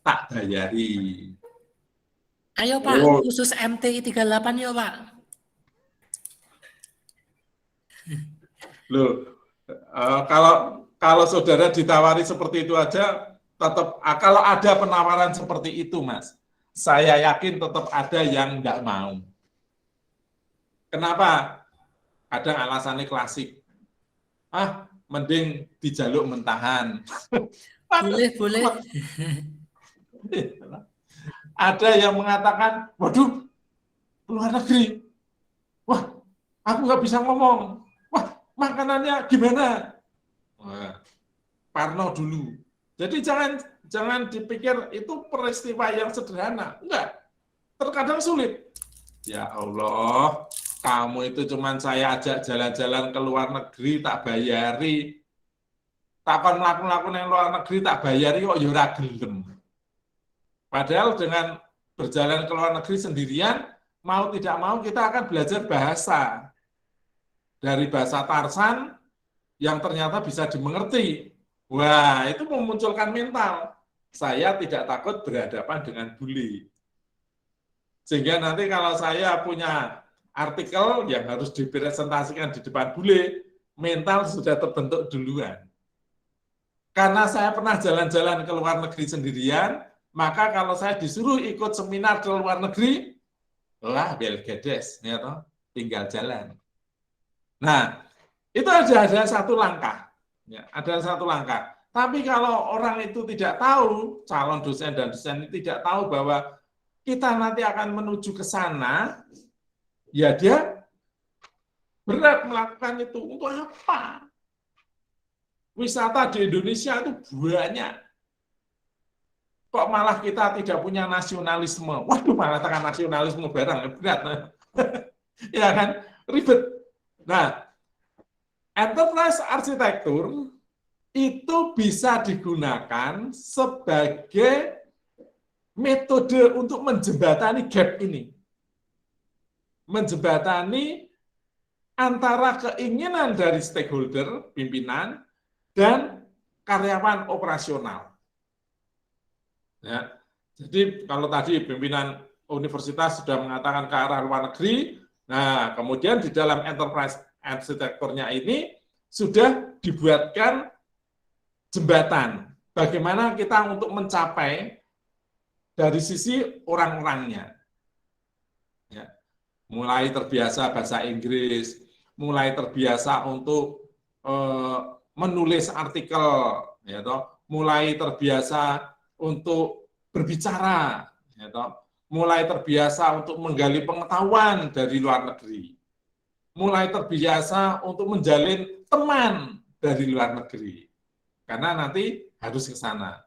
Tak bayari. Ayo Pak, khusus MT 38 yuk Pak. Loh, kalau saudara ditawari seperti itu aja, tetap kalau ada penawaran seperti itu, Mas, saya yakin tetap ada yang nggak mau. Kenapa? Kadang alasannya klasik. Mending dijaluk mentahan. Boleh. Ada yang mengatakan, waduh, luar negeri. Wah, aku nggak bisa ngomong. Wah, makanannya gimana? Wah, parno dulu. Jadi jangan dipikir itu peristiwa yang sederhana. Enggak. Terkadang sulit. Ya Allah, kamu itu cuman saya ajak jalan-jalan ke luar negeri, tak bayari. Takkan melakukan yang luar negeri, tak bayari kok ya ora gelem. Padahal dengan berjalan ke luar negeri sendirian, mau tidak mau kita akan belajar bahasa. Dari bahasa Tarsan yang ternyata bisa dimengerti. Wah, itu memunculkan mental. Saya tidak takut berhadapan dengan bule. Sehingga nanti kalau saya punya artikel yang harus dipresentasikan di depan bule, mental sudah terbentuk duluan. Karena saya pernah jalan-jalan ke luar negeri sendirian, maka kalau saya disuruh ikut seminar ke luar negeri, lah belgedes, ya toh, tinggal jalan. Nah, itu ada satu langkah. Ya, ada satu langkah. Tapi kalau orang itu tidak tahu, calon dosen dan dosen itu tidak tahu bahwa kita nanti akan menuju ke sana, ya dia berat melakukan itu. Untuk apa? Wisata di Indonesia itu banyak. Kok malah kita tidak punya nasionalisme? Waduh, malah tekan nasionalisme barang, berat. Ya kan? Ribet. Nah, enterprise arsitektur itu bisa digunakan sebagai metode untuk menjembatani gap ini. Menjembatani antara keinginan dari stakeholder, pimpinan, dan karyawan operasional. Ya. Jadi kalau tadi pimpinan universitas sudah mengatakan ke arah luar negeri, nah kemudian di dalam enterprise arsitekturnya ini sudah dibuatkan jembatan. Bagaimana kita untuk mencapai dari sisi orang-orangnya. Ya. Mulai terbiasa bahasa Inggris, mulai terbiasa untuk menulis artikel, ya toh, mulai terbiasa untuk berbicara, ya toh, mulai terbiasa untuk menggali pengetahuan dari luar negeri, mulai terbiasa untuk menjalin teman dari luar negeri, karena nanti harus ke sana,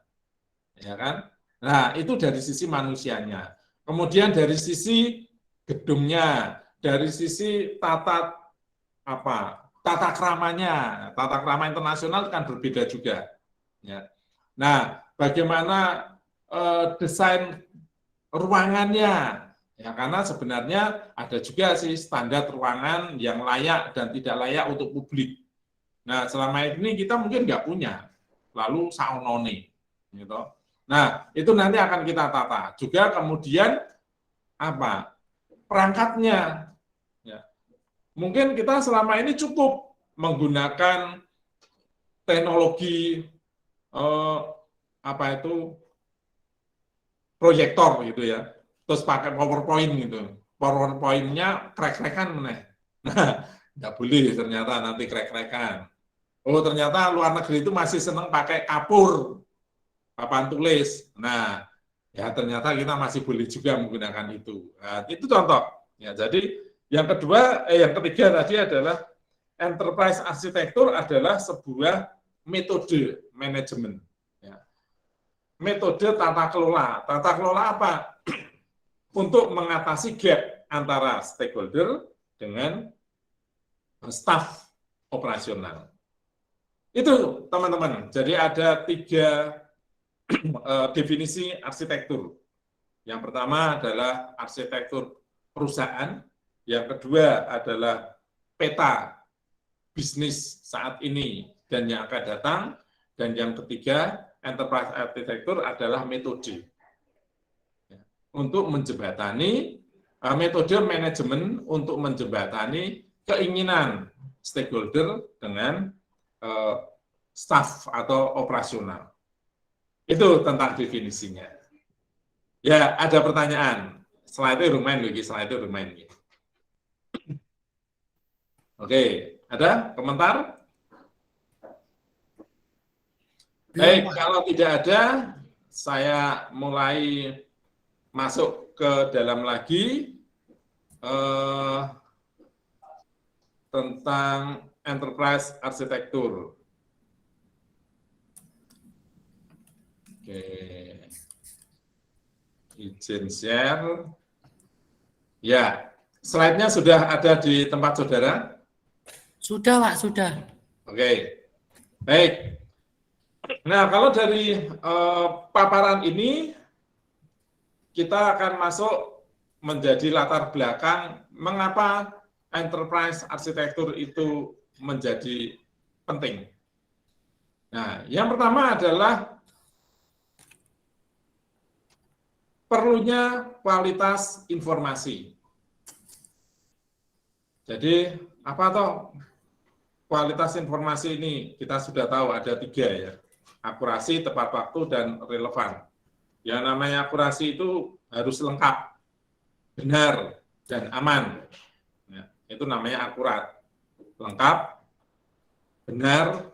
ya kan? Nah, itu dari sisi manusianya. Kemudian dari sisi gedungnya, dari sisi tata kramanya, tata krama internasional kan berbeda juga. Ya. Nah, bagaimana desain ruangannya? Ya, karena sebenarnya ada juga sih standar ruangan yang layak dan tidak layak untuk publik. Nah, selama ini kita mungkin nggak punya, lalu saunone, gitu. Nah, itu nanti akan kita tata. Juga kemudian perangkatnya. Ya. Mungkin kita selama ini cukup menggunakan teknologi proyektor gitu ya. terus pakai PowerPoint gitu. PowerPoint-nya krek-krekan meneh. Nah, nggak boleh ternyata nanti krek-krekan. Oh, ternyata luar negeri itu masih seneng pakai kapur, papan tulis. Nah, ya ternyata kita masih boleh juga menggunakan itu. Nah, itu contoh. Ya, jadi yang ketiga tadi adalah enterprise arsitektur adalah sebuah metode manajemen. Ya. Metode tata kelola. Tata kelola apa? Untuk mengatasi gap antara stakeholder dengan staf operasional. Itu teman-teman. Jadi ada 3 definisi arsitektur. Yang pertama adalah arsitektur perusahaan, yang kedua adalah peta bisnis saat ini dan yang akan datang, dan yang ketiga enterprise arsitektur adalah metode untuk menjembatani, metode manajemen untuk menjembatani keinginan stakeholder dengan staf atau operasional. Itu tentang definisinya. Ya, ada pertanyaan. Slide-nya lumayan lagi, slide-nya lumayan lagi. Oke, ada komentar? Baik, kalau tidak ada, saya mulai masuk ke dalam lagi tentang enterprise arsitektur. Oke, izin share. Ya, slide-nya sudah ada di tempat saudara? Sudah, Pak, sudah. Oke, baik. Nah, kalau dari paparan ini, kita akan masuk menjadi latar belakang mengapa enterprise arsitektur itu menjadi penting. Nah, yang pertama adalah perlunya kualitas informasi. Jadi, apa toh kualitas informasi ini? Kita sudah tahu ada 3 ya. Akurasi, tepat waktu, dan relevan. Yang namanya akurasi itu harus lengkap, benar, dan aman. Ya, itu namanya akurat. Lengkap, benar,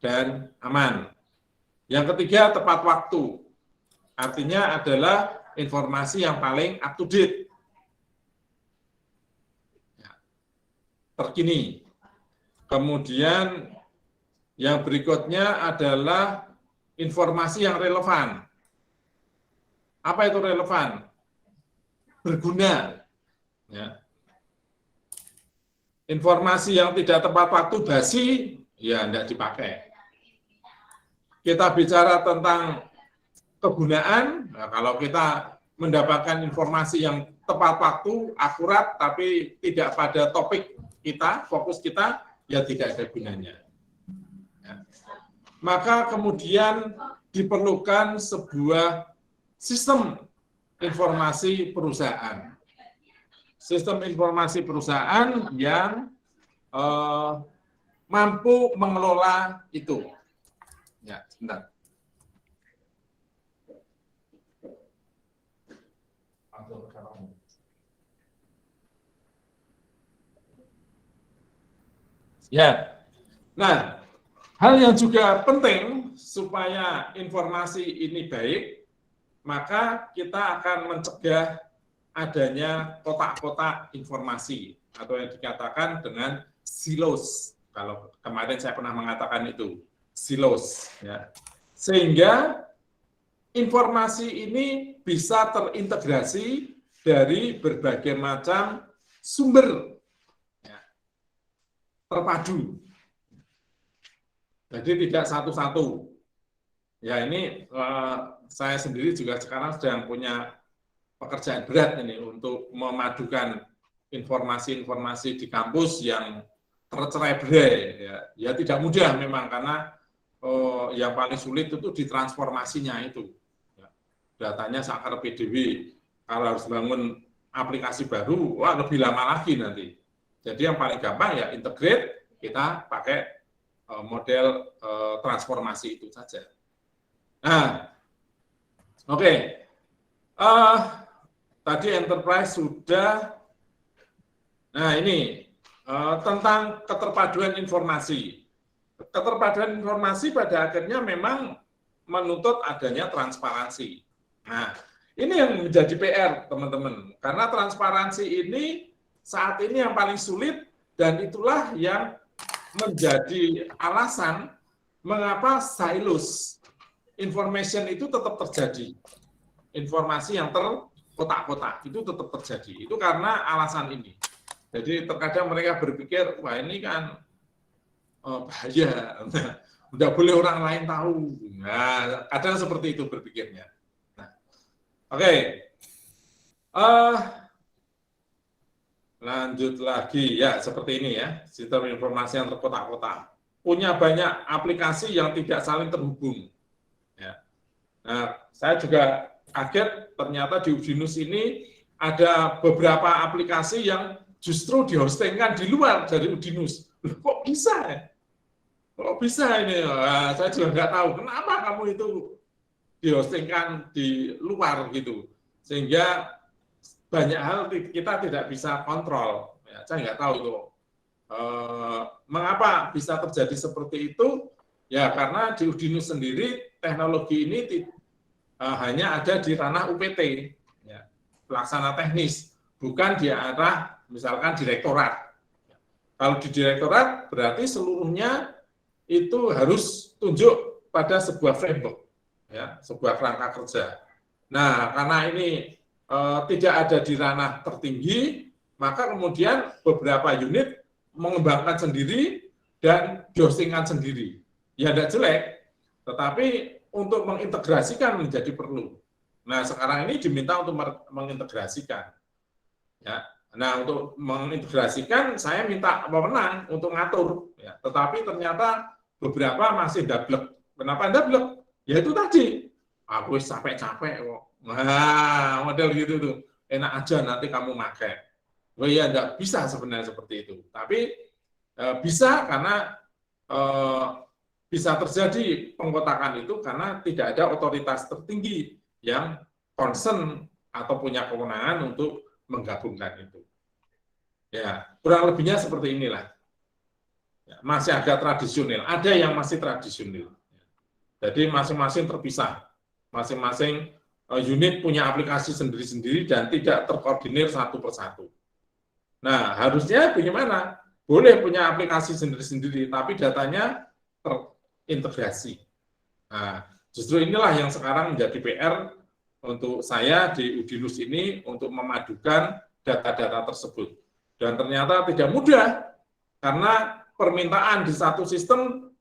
dan aman. Yang ketiga, tepat waktu. Artinya adalah informasi yang paling up to date. Ya, terkini. Kemudian yang berikutnya adalah informasi yang relevan. Apa itu relevan? Berguna. Ya. Informasi yang tidak tepat waktu basi, ya tidak dipakai. Kita bicara tentang kegunaan, nah kalau kita mendapatkan informasi yang tepat waktu, akurat, tapi tidak pada topik kita, fokus kita, ya tidak ada gunanya. Ya. Maka kemudian diperlukan sebuah sistem informasi perusahaan. Sistem informasi perusahaan yang mampu mengelola itu. Ya, sebentar. Ya. Nah, hal yang juga penting supaya informasi ini baik, maka kita akan mencegah adanya kotak-kotak informasi atau yang dikatakan dengan silos. Kalau kemarin saya pernah mengatakan itu, silos. Ya. Sehingga informasi ini bisa terintegrasi dari berbagai macam sumber, ya, terpadu. Jadi tidak satu-satu. Ya ini saya sendiri juga sekarang sedang punya pekerjaan berat ini untuk memadukan informasi-informasi di kampus yang tercerai-berai. Ya tidak mudah memang karena yang paling sulit itu ditransformasinya itu. Ya, datanya sakar PDW, kalau harus bangun aplikasi baru, wah lebih lama lagi nanti. Jadi yang paling gampang ya integrate, kita pakai model transformasi itu saja. Nah, oke. tadi enterprise sudah. Nah, ini tentang keterpaduan informasi. Keterpaduan informasi pada akhirnya memang menuntut adanya transparansi. Nah, ini yang menjadi PR, teman-teman. Karena transparansi ini saat ini yang paling sulit, dan itulah yang menjadi alasan mengapa silos information itu tetap terjadi. Informasi yang terkotak-kotak itu tetap terjadi. Itu karena alasan ini. Jadi terkadang mereka berpikir, wah ini kan bahaya, udah boleh orang lain tahu. Nah, kadang seperti itu berpikirnya. Nah, oke. Lanjut lagi, ya seperti ini ya, sistem informasi yang terkotak-kotak. Punya banyak aplikasi yang tidak saling terhubung. Ya. Nah, saya juga kaget ternyata di Udinus ini ada beberapa aplikasi yang justru dihostingkan di luar dari Udinus. Loh, kok bisa ya? Kok bisa ini? Nah, saya juga nggak tahu kenapa kamu itu dihostingkan di luar gitu. Sehingga banyak hal kita tidak bisa kontrol. Ya, saya nggak tahu itu. Mengapa bisa terjadi seperti itu? Ya karena di Udinus sendiri teknologi ini hanya ada di ranah UPT, ya, pelaksana teknis, bukan di arah misalkan direktorat. Kalau di direktorat berarti seluruhnya itu harus tunjuk pada sebuah framework, ya, sebuah kerangka kerja. Nah, karena ini tidak ada di ranah tertinggi, maka kemudian beberapa unit mengembangkan sendiri dan dihostingkan sendiri. Ya tidak jelek, tetapi untuk mengintegrasikan menjadi perlu. Nah, sekarang ini diminta untuk mengintegrasikan. Ya. Nah, untuk mengintegrasikan saya minta pemenang untuk ngatur, ya. Tetapi ternyata beberapa masih dablek. Kenapa dablek? Ya itu tadi. Aku capek-capek kok. Nah, model gitu tuh. Enak aja nanti kamu pakai. Oh iya, enggak bisa sebenarnya seperti itu. Tapi bisa karena bisa terjadi pengkotakan itu karena tidak ada otoritas tertinggi yang concern atau punya kewenangan untuk menggabungkan itu. Ya, kurang lebihnya seperti inilah. Ya, masih agak tradisional. Ada yang masih tradisional. Jadi masing-masing terpisah. Masing-masing unit punya aplikasi sendiri-sendiri dan tidak terkoordinir satu persatu. Nah, harusnya bagaimana? Boleh punya aplikasi sendiri-sendiri, tapi datanya terintegrasi. Nah, justru inilah yang sekarang menjadi PR untuk saya di Udinus ini untuk memadukan data-data tersebut. Dan ternyata tidak mudah, karena permintaan di satu sistem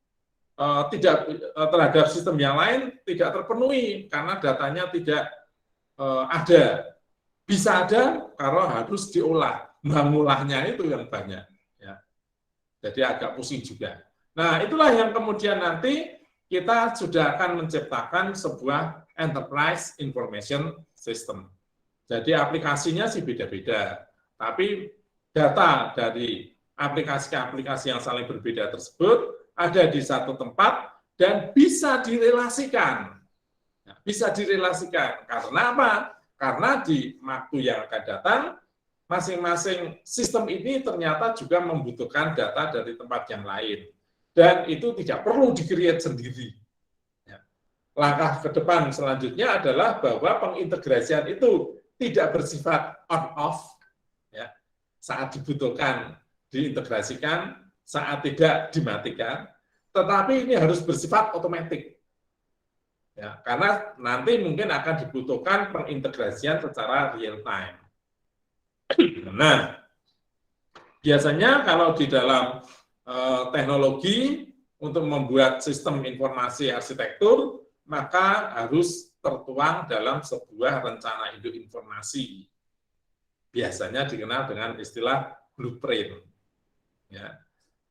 tidak terhadap sistem yang lain tidak terpenuhi karena datanya tidak ada. Bisa ada kalau harus diolah, mengolahnya itu yang banyak. Ya. Jadi agak pusing juga. Nah, itulah yang kemudian nanti kita sudah akan menciptakan sebuah enterprise information system. Jadi aplikasinya sih beda-beda, tapi data dari aplikasi-aplikasi yang saling berbeda tersebut ada di satu tempat dan bisa direlasikan. Nah, bisa direlasikan. Karena apa? Karena di waktu yang akan datang, masing-masing sistem ini ternyata juga membutuhkan data dari tempat yang lain. Dan itu tidak perlu di-create sendiri. Langkah ke depan selanjutnya adalah bahwa pengintegrasian itu tidak bersifat on-off, ya, saat dibutuhkan diintegrasikan, saat tidak dimatikan, tetapi ini harus bersifat otomatis. Ya, karena nanti mungkin akan dibutuhkan pengintegrasian secara real time. Nah, biasanya kalau di dalam teknologi untuk membuat sistem informasi arsitektur, maka harus tertuang dalam sebuah rencana induk informasi. Biasanya dikenal dengan istilah blueprint. Ya.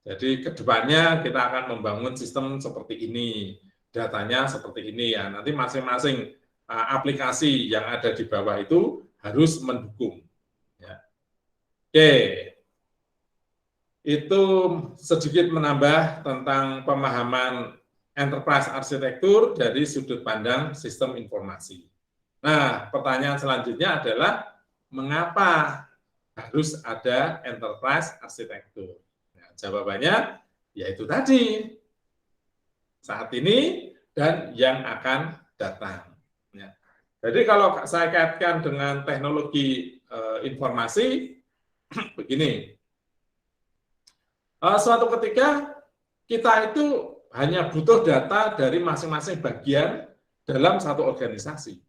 Jadi kedepannya kita akan membangun sistem seperti ini, datanya seperti ini ya. Nanti masing-masing aplikasi yang ada di bawah itu harus mendukung. Ya. Oke, itu sedikit menambah tentang pemahaman enterprise arsitektur dari sudut pandang sistem informasi. Nah, pertanyaan selanjutnya adalah mengapa harus ada enterprise arsitektur? Nah, jawabannya yaitu tadi, saat ini dan yang akan datang. Ya. Jadi kalau saya kaitkan dengan teknologi informasi, begini, suatu ketika kita itu hanya butuh data dari masing-masing bagian dalam satu organisasi.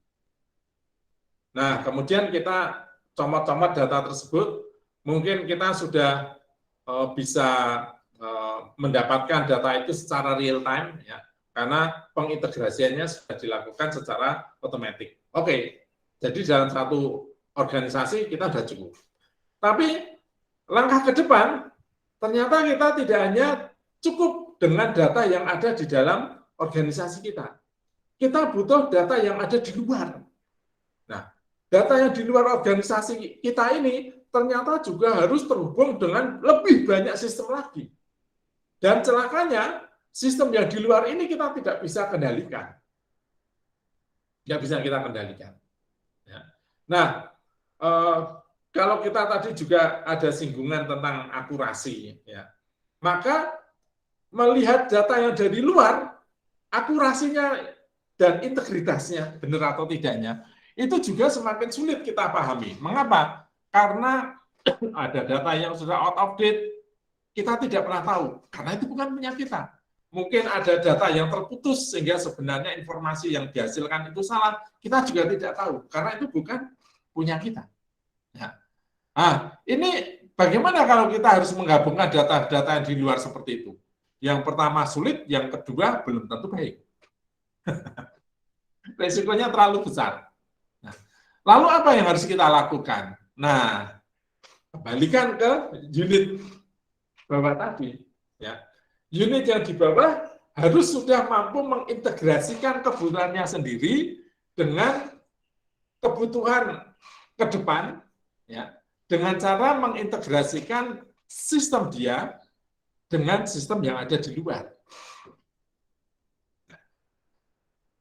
Nah, kemudian kita comot-comot data tersebut, mungkin kita sudah bisa mendapatkan data itu secara real time, ya, karena pengintegrasiannya sudah dilakukan secara otomatis. Oke, jadi dalam satu organisasi kita sudah cukup. Tapi langkah ke depan, ternyata kita tidak hanya cukup dengan data yang ada di dalam organisasi kita. Kita butuh data yang ada di luar. Nah, data yang di luar organisasi kita ini ternyata juga harus terhubung dengan lebih banyak sistem lagi. Dan celakanya, sistem yang di luar ini kita tidak bisa kendalikan. Tidak bisa kita kendalikan. Ya. Nah, kalau kita tadi juga ada singgungan tentang akurasi, ya, maka melihat data yang dari luar, akurasinya dan integritasnya, benar atau tidaknya, itu juga semakin sulit kita pahami. Mengapa? Karena ada data yang sudah out of date, kita tidak pernah tahu, karena itu bukan punya kita. Mungkin ada data yang terputus, sehingga sebenarnya informasi yang dihasilkan itu salah, kita juga tidak tahu, karena itu bukan punya kita. Ya. Nah, ini bagaimana kalau kita harus menggabungkan data-data yang di luar seperti itu? Yang pertama sulit, yang kedua belum tentu baik. Resikonya terlalu besar. Nah, lalu apa yang harus kita lakukan? Nah, kembalikan ke unit bawah tadi. Ya. Unit yang di bawah harus sudah mampu mengintegrasikan kebutuhannya sendiri dengan kebutuhan ke depan, ya, dengan cara mengintegrasikan sistem dia dengan sistem yang ada di luar.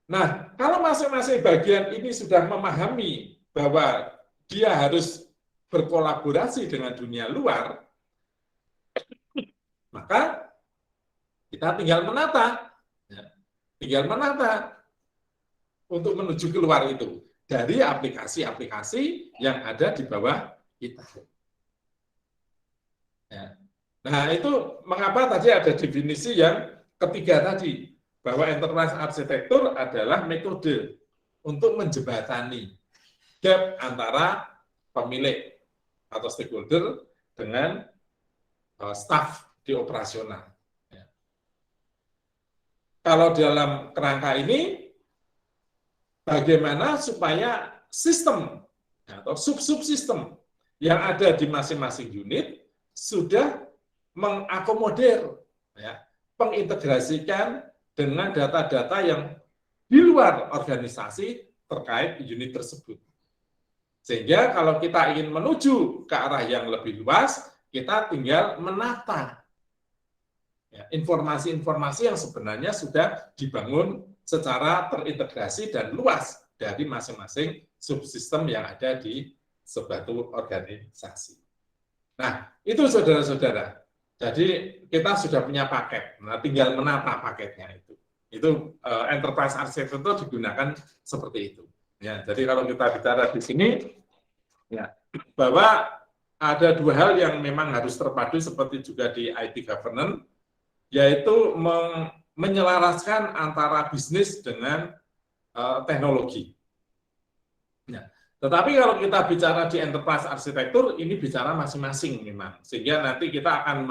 Nah, kalau masing-masing bagian ini sudah memahami bahwa dia harus berkolaborasi dengan dunia luar, maka kita tinggal menata, ya, tinggal menata untuk menuju keluar itu dari aplikasi-aplikasi yang ada di bawah kita. Ya. Nah, itu mengapa tadi ada definisi yang ketiga tadi, bahwa enterprise arsitektur adalah metode untuk menjembatani gap antara pemilik atau stakeholder dengan staf di operasional. Ya. Kalau dalam kerangka ini, bagaimana supaya sistem atau sub-subsistem yang ada di masing-masing unit sudah mengakomodir, ya, mengintegrasikan dengan data-data yang di luar organisasi terkait unit tersebut. Sehingga kalau kita ingin menuju ke arah yang lebih luas, kita tinggal menata, ya, informasi-informasi yang sebenarnya sudah dibangun secara terintegrasi dan luas dari masing-masing subsistem yang ada di suatu organisasi. Nah, itu saudara-saudara. Jadi kita sudah punya paket, nah tinggal menata paketnya itu. Itu enterprise arsitektur digunakan seperti itu. Ya, jadi kalau kita bicara di sini, ya, bahwa ada dua hal yang memang harus terpadu seperti juga di IT governance, yaitu menyelaraskan antara bisnis dengan teknologi. Ya. Tetapi kalau kita bicara di enterprise arsitektur, ini bicara masing-masing memang. Sehingga nanti kita akan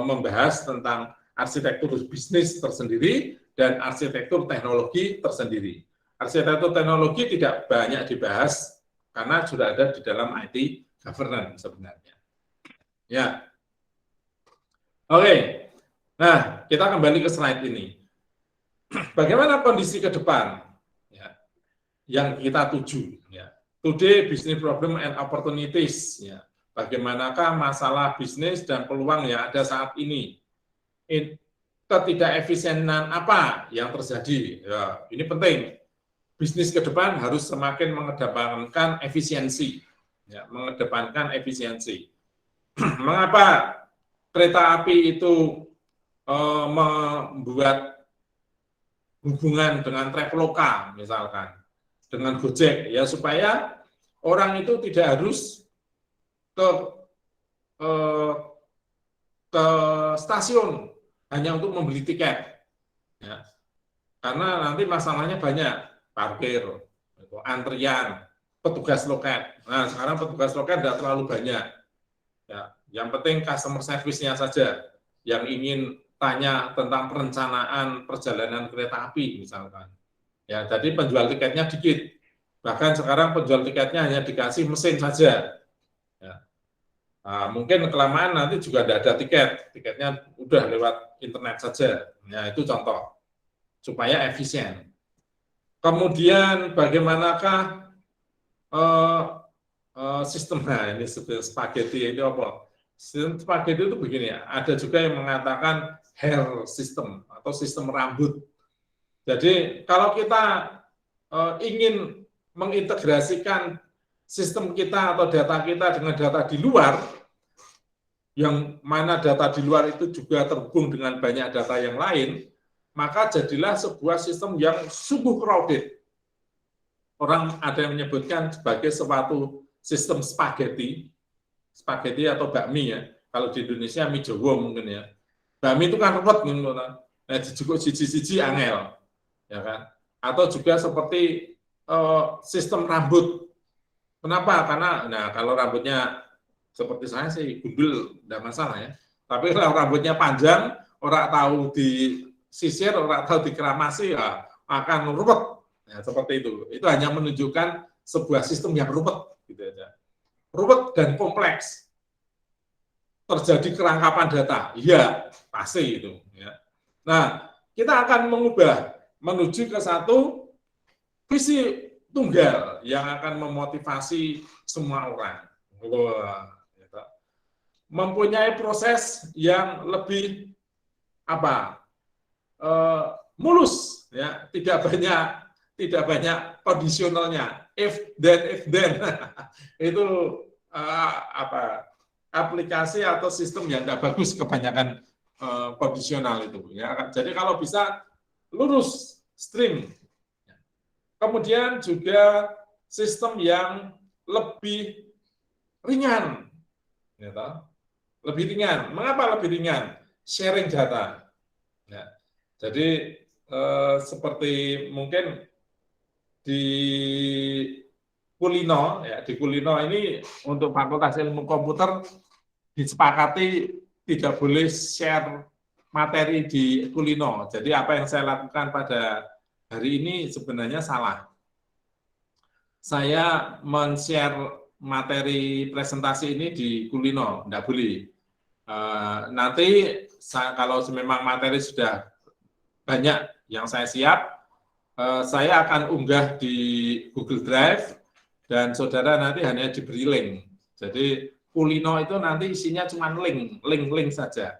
membahas tentang arsitektur bisnis tersendiri dan arsitektur teknologi tersendiri. Arsitektur teknologi tidak banyak dibahas karena sudah ada di dalam IT governance sebenarnya. Ya. Oke. Nah, kita kembali ke slide ini. Bagaimana kondisi ke depan, ya, yang kita tuju? Ya. Today, business problem and opportunities. Ya. Bagaimanakah masalah bisnis dan peluang yang ada saat ini? Ketidakefisienan apa yang terjadi? Ya, ini penting. Bisnis ke depan harus semakin mengedepankan efisiensi, ya, mengedepankan efisiensi. Mengapa kereta api itu membuat hubungan dengan Traveloka misalkan, dengan Gojek, ya supaya orang itu tidak harus ke ke stasiun hanya untuk membeli tiket, ya. Karena nanti masalahnya banyak, parkir, antrian, petugas loket. Nah, sekarang petugas loket tidak terlalu banyak. Ya, yang penting customer service-nya saja yang ingin tanya tentang perencanaan perjalanan kereta api misalkan. Ya, jadi penjual tiketnya dikit. Bahkan sekarang penjual tiketnya hanya dikasih mesin saja. Ya. Nah, mungkin kelamaan nanti juga tidak ada tiket, tiketnya udah lewat internet saja. Ya, itu contoh supaya efisien. Kemudian bagaimanakah sistemnya ini spaghetti ini apa? Sistem spaghetti itu begini ya. Ada juga yang mengatakan hair system atau sistem rambut. Jadi kalau kita ingin mengintegrasikan sistem kita atau data kita dengan data di luar, yang mana data di luar itu juga terhubung dengan banyak data yang lain, maka jadilah sebuah sistem yang sungguh crowded. Orang ada yang menyebutkan sebagai suatu sistem spaghetti atau bakmi ya. Kalau di Indonesia mie Jawa mungkin ya. Bakmi itu kan ruwet gitu. Nah, cukup siji-siji angel, ya kan? Atau juga seperti sistem rambut. Kenapa? Karena kalau rambutnya seperti saya sih gundul, tidak masalah ya. Tapi kalau rambutnya panjang, orang tahu disisir, orang tahu dikeramasi, ya akan ruwet. Ya, seperti itu. Itu hanya menunjukkan sebuah sistem yang ruwet, gitu aja. Ruwet dan kompleks. Terjadi kerangkapan data, iya pasti itu. Ya. Nah, kita akan mengubah menuju ke satu visi tunggal yang akan memotivasi semua orang. Wah, gitu. Mempunyai proses yang lebih mulus, ya, tidak banyak kondisionalnya, if then itu aplikasi atau sistem yang tidak bagus, kebanyakan kondisional itu, ya. Jadi kalau bisa lurus stream. Kemudian juga sistem yang lebih ringan, gitu. Lebih ringan. Mengapa lebih ringan? Sharing data. Ya. Jadi seperti mungkin di Kulino, ya, di Kulino ini untuk Fakultas Ilmu Komputer disepakati tidak boleh share materi di Kulino. Jadi apa yang saya lakukan pada hari ini sebenarnya salah. Saya men-share materi presentasi ini di Kulino, tidak boleh. Nanti kalau memang materi sudah banyak yang saya siap, saya akan unggah di Google Drive dan saudara nanti hanya diberi link. Jadi Kulino itu nanti isinya cuma link saja.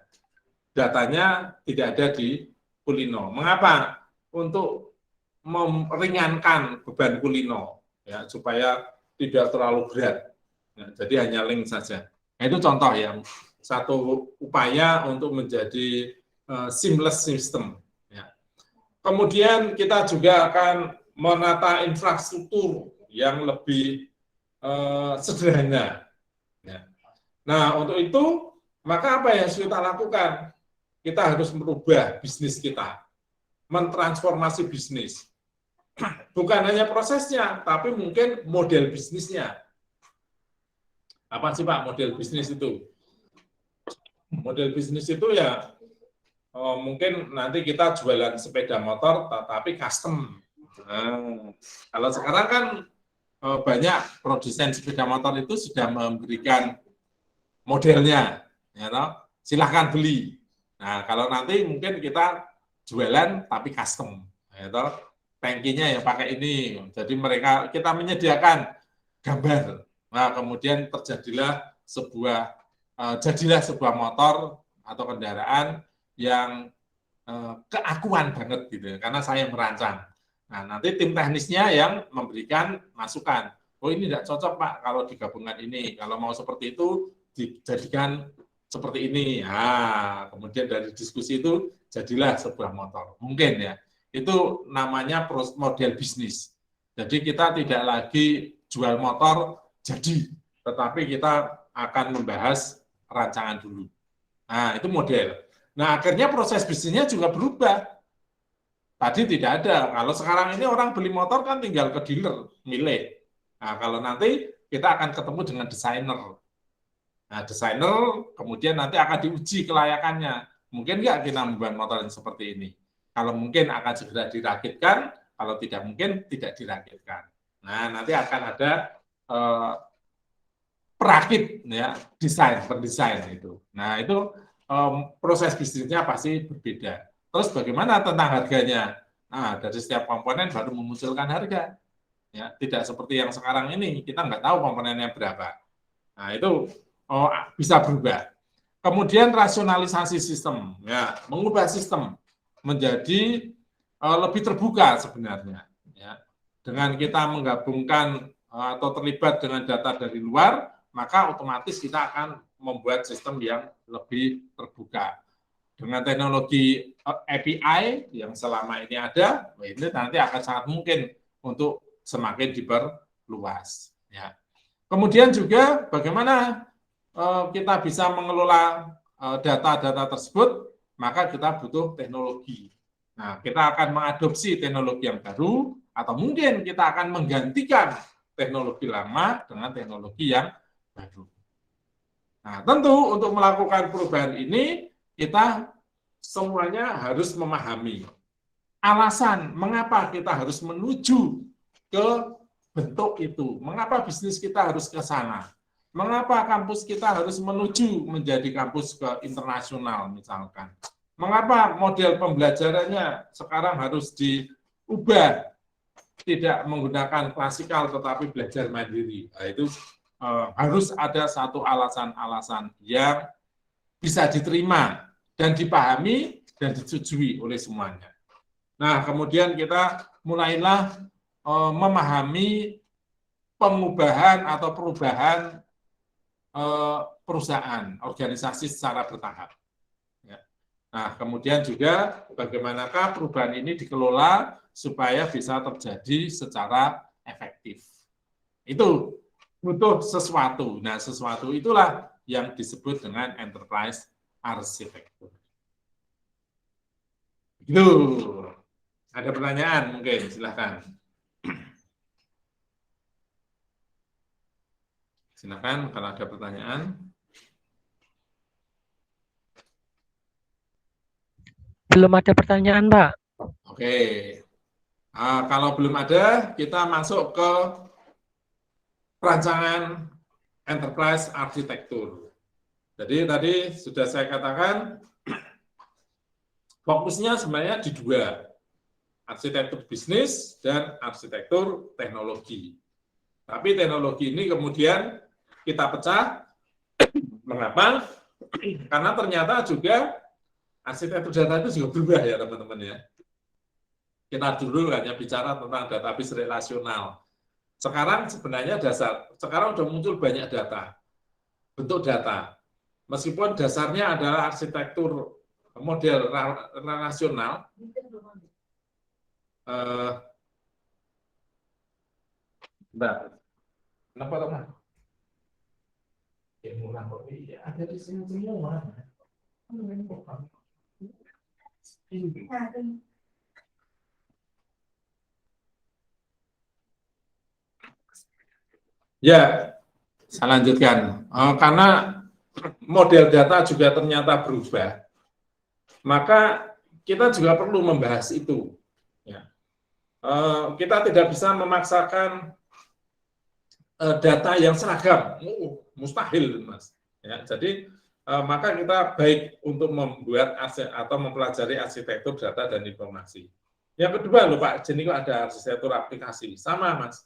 Datanya tidak ada di Kulino. Mengapa? Untuk meringankan beban Kulino, ya, supaya tidak terlalu berat. Ya, jadi hanya link saja. Nah, itu contoh yang satu upaya untuk menjadi seamless system. Ya. Kemudian kita juga akan menata infrastruktur yang lebih sederhana. Ya. Nah, untuk itu, maka apa yang harus kita lakukan? Kita harus merubah bisnis kita, mentransformasi bisnis. Bukan hanya prosesnya, tapi mungkin model bisnisnya. Apa sih Pak model bisnis itu? Model bisnis itu ya mungkin nanti kita jualan sepeda motor, tapi custom. Nah, kalau sekarang kan banyak produsen sepeda motor itu sudah memberikan modelnya, ya toh? Silahkan beli. Nah, kalau nanti mungkin kita jualan tapi custom, ya toh? Tangkinya yang pakai ini. Jadi kita menyediakan gambar. Nah, kemudian jadilah sebuah motor atau kendaraan yang keakuan banget gitu, karena saya merancang. Nah, nanti tim teknisnya yang memberikan masukan. oh ini tidak cocok Pak kalau digabungkan ini, kalau mau seperti itu dijadikan seperti ini. Nah, kemudian dari diskusi itu jadilah sebuah motor. Mungkin ya, itu namanya model bisnis. Jadi kita tidak lagi jual motor jadi, tetapi kita akan membahas rancangan dulu. Nah, itu model. Nah, akhirnya proses bisnisnya juga berubah. Tadi tidak ada. Kalau sekarang ini orang beli motor kan tinggal ke dealer, milih. Nah, kalau nanti kita akan ketemu dengan desainer. Nah, desainer kemudian nanti akan diuji kelayakannya. Mungkin nggak kita membuat motor yang seperti ini? Kalau mungkin akan segera dirakitkan, kalau tidak mungkin tidak dirakitkan. Nah, nanti akan ada perakit, ya, pendesain itu. Nah, itu proses bisnisnya pasti berbeda. Terus bagaimana tentang harganya? Nah, dari setiap komponen baru memunculkan harga. Ya, tidak seperti yang sekarang ini, kita nggak tahu komponennya berapa. Nah, itu bisa berubah. Kemudian rasionalisasi sistem, ya, mengubah sistem menjadi lebih terbuka sebenarnya. Ya. Dengan kita menggabungkan atau terlibat dengan data dari luar, maka otomatis kita akan membuat sistem yang lebih terbuka. Dengan teknologi API yang selama ini ada, ini nanti akan sangat mungkin untuk semakin diperluas. Ya. Kemudian juga bagaimana kita bisa mengelola data-data tersebut, maka kita butuh teknologi. Nah, kita akan mengadopsi teknologi yang baru, atau mungkin kita akan menggantikan teknologi lama dengan teknologi yang baru. Nah, tentu untuk melakukan perubahan ini, kita semuanya harus memahami alasan mengapa kita harus menuju ke bentuk itu, mengapa bisnis kita harus ke sana, mengapa kampus kita harus menuju menjadi kampus ke internasional misalkan, mengapa model pembelajarannya sekarang harus diubah, tidak menggunakan klasikal tetapi belajar mandiri. Nah, itu harus ada satu alasan-alasan yang bisa diterima dan dipahami dan disetujui oleh semuanya. Nah, kemudian kita mulailah memahami pengubahan atau perubahan perusahaan, organisasi secara bertahap. Ya. Nah, kemudian juga bagaimanakah perubahan ini dikelola supaya bisa terjadi secara efektif. Itu butuh sesuatu. Nah, sesuatu itulah yang disebut dengan enterprise arsitektur. Itu. Ada pertanyaan mungkin, silakan. Silakan kalau ada pertanyaan. Belum ada pertanyaan, Pak. Oke. Kalau belum ada, kita masuk ke perancangan enterprise arsitektur. Jadi tadi sudah saya katakan, fokusnya sebenarnya di dua, arsitektur bisnis dan arsitektur teknologi. Tapi teknologi ini kemudian kita pecah. Mengapa? Karena ternyata juga arsitektur data itu juga berubah ya teman-teman ya. Kita dulu hanya bicara tentang database relasional. Sekarang sebenarnya sekarang sudah muncul banyak data, bentuk data. Meskipun dasarnya adalah arsitektur model relasional, kenapa teman? Ya murah kok, ada di sini semua. Ya, saya lanjutkan. Karena model data juga ternyata berubah, maka kita juga perlu membahas itu. Ya. Kita tidak bisa memaksakan data yang seragam, mustahil, Mas. Ya, jadi maka kita baik untuk membuat atau mempelajari arsitektur data dan informasi. Yang kedua, loh Pak Jenny, kok ada arsitektur aplikasi? Sama, Mas.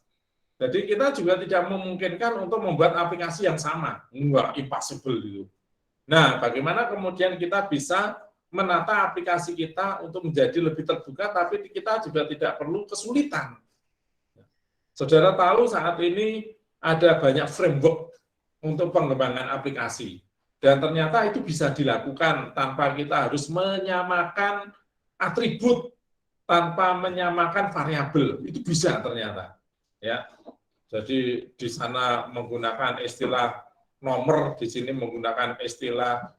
Jadi kita juga tidak memungkinkan untuk membuat aplikasi yang sama, enggak, impossible gitu. Nah, bagaimana kemudian kita bisa menata aplikasi kita untuk menjadi lebih terbuka, tapi kita juga tidak perlu kesulitan. Saudara tahu saat ini ada banyak framework untuk pengembangan aplikasi. Dan ternyata itu bisa dilakukan tanpa kita harus menyamakan atribut, tanpa menyamakan variabel. Itu bisa ternyata. Ya. Jadi di sana menggunakan istilah nomor, di sini menggunakan istilah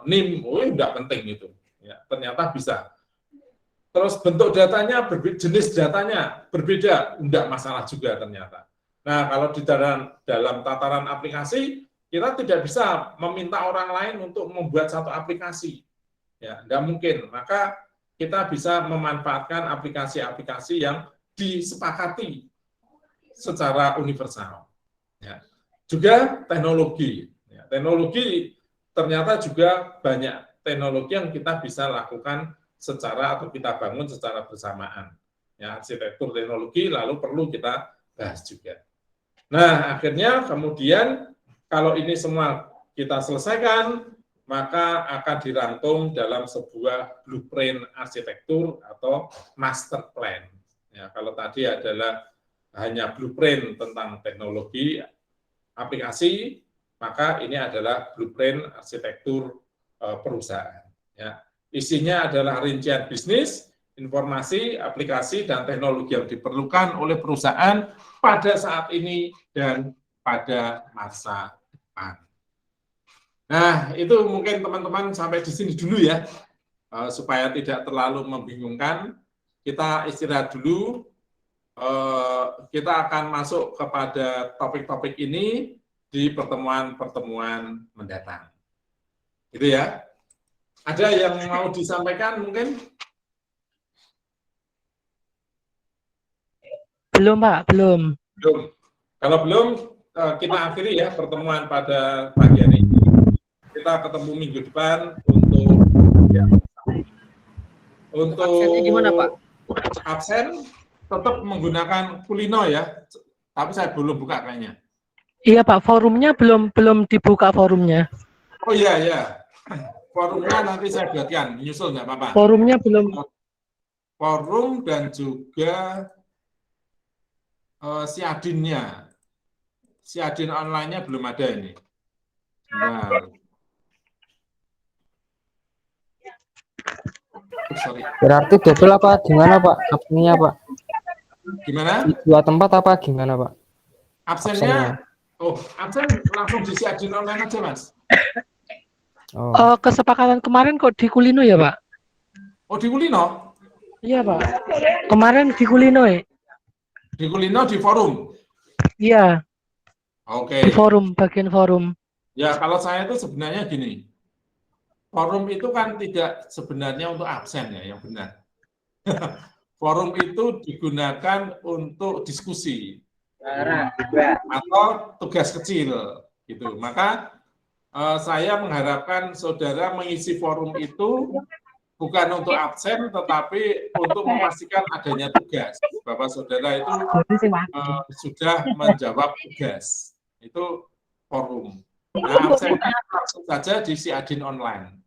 NIM, enggak penting itu. Ya, ternyata bisa. Terus bentuk datanya, jenis datanya berbeda, enggak masalah juga ternyata. Nah, kalau di dalam tataran aplikasi, kita tidak bisa meminta orang lain untuk membuat satu aplikasi. Ya, enggak mungkin. Maka kita bisa memanfaatkan aplikasi-aplikasi yang disepakati secara universal. Ya. Juga teknologi. Ya, teknologi ternyata juga banyak teknologi yang kita bisa lakukan secara atau kita bangun secara bersamaan. Ya, arsitektur teknologi lalu perlu kita bahas juga. Nah, akhirnya kemudian kalau ini semua kita selesaikan, maka akan dirangkum dalam sebuah blueprint arsitektur atau master plan. Ya, kalau tadi adalah hanya blueprint tentang teknologi aplikasi, maka ini adalah blueprint arsitektur perusahaan. Ya. Isinya adalah rincian bisnis, informasi, aplikasi, dan teknologi yang diperlukan oleh perusahaan pada saat ini dan pada masa depan. Nah, itu mungkin teman-teman sampai di sini dulu ya, supaya tidak terlalu membingungkan. Kita istirahat dulu, kita akan masuk kepada topik-topik ini di pertemuan-pertemuan mendatang. Gitu ya. Ada yang mau disampaikan mungkin? Belum, Pak, belum. Belum. Kalau belum, kita akhiri ya pertemuan pada pagi hari ini. Kita ketemu minggu depan untuk ya, Absennya gimana, Pak? Absen tetap menggunakan Kulino ya. Tapi saya belum buka kayaknya. Iya, Pak, forumnya belum dibuka forumnya. Oh iya, iya. Forumnya nanti saya buatkan, nyusul nggak apa-apa. Forumnya belum. Forum dan juga si adinnya. Si adin online-nya belum ada ini. Nah. Sorry. Berarti double apa gimana Pak? Absennya Pak? Gimana? Di dua tempat apa gimana Pak? Absennya? Oh, absen langsung di si adin online aja Mas. Oh. Kesepakatan kemarin kok di Kulino ya Pak? Oh di Kulino? Iya Pak. Kemarin di Kulino ya? Di Kulino di forum? Iya. Oke. Di forum, bagian forum. Ya kalau saya itu sebenarnya gini. Forum itu kan tidak sebenarnya untuk absen ya, yang benar. Forum itu digunakan untuk diskusi atau tugas kecil, gitu. Maka saya mengharapkan saudara mengisi forum itu bukan untuk absen, tetapi untuk memastikan adanya tugas. Bapak saudara itu sudah menjawab tugas. Itu forum. Nah, absennya langsung saja di si adin online.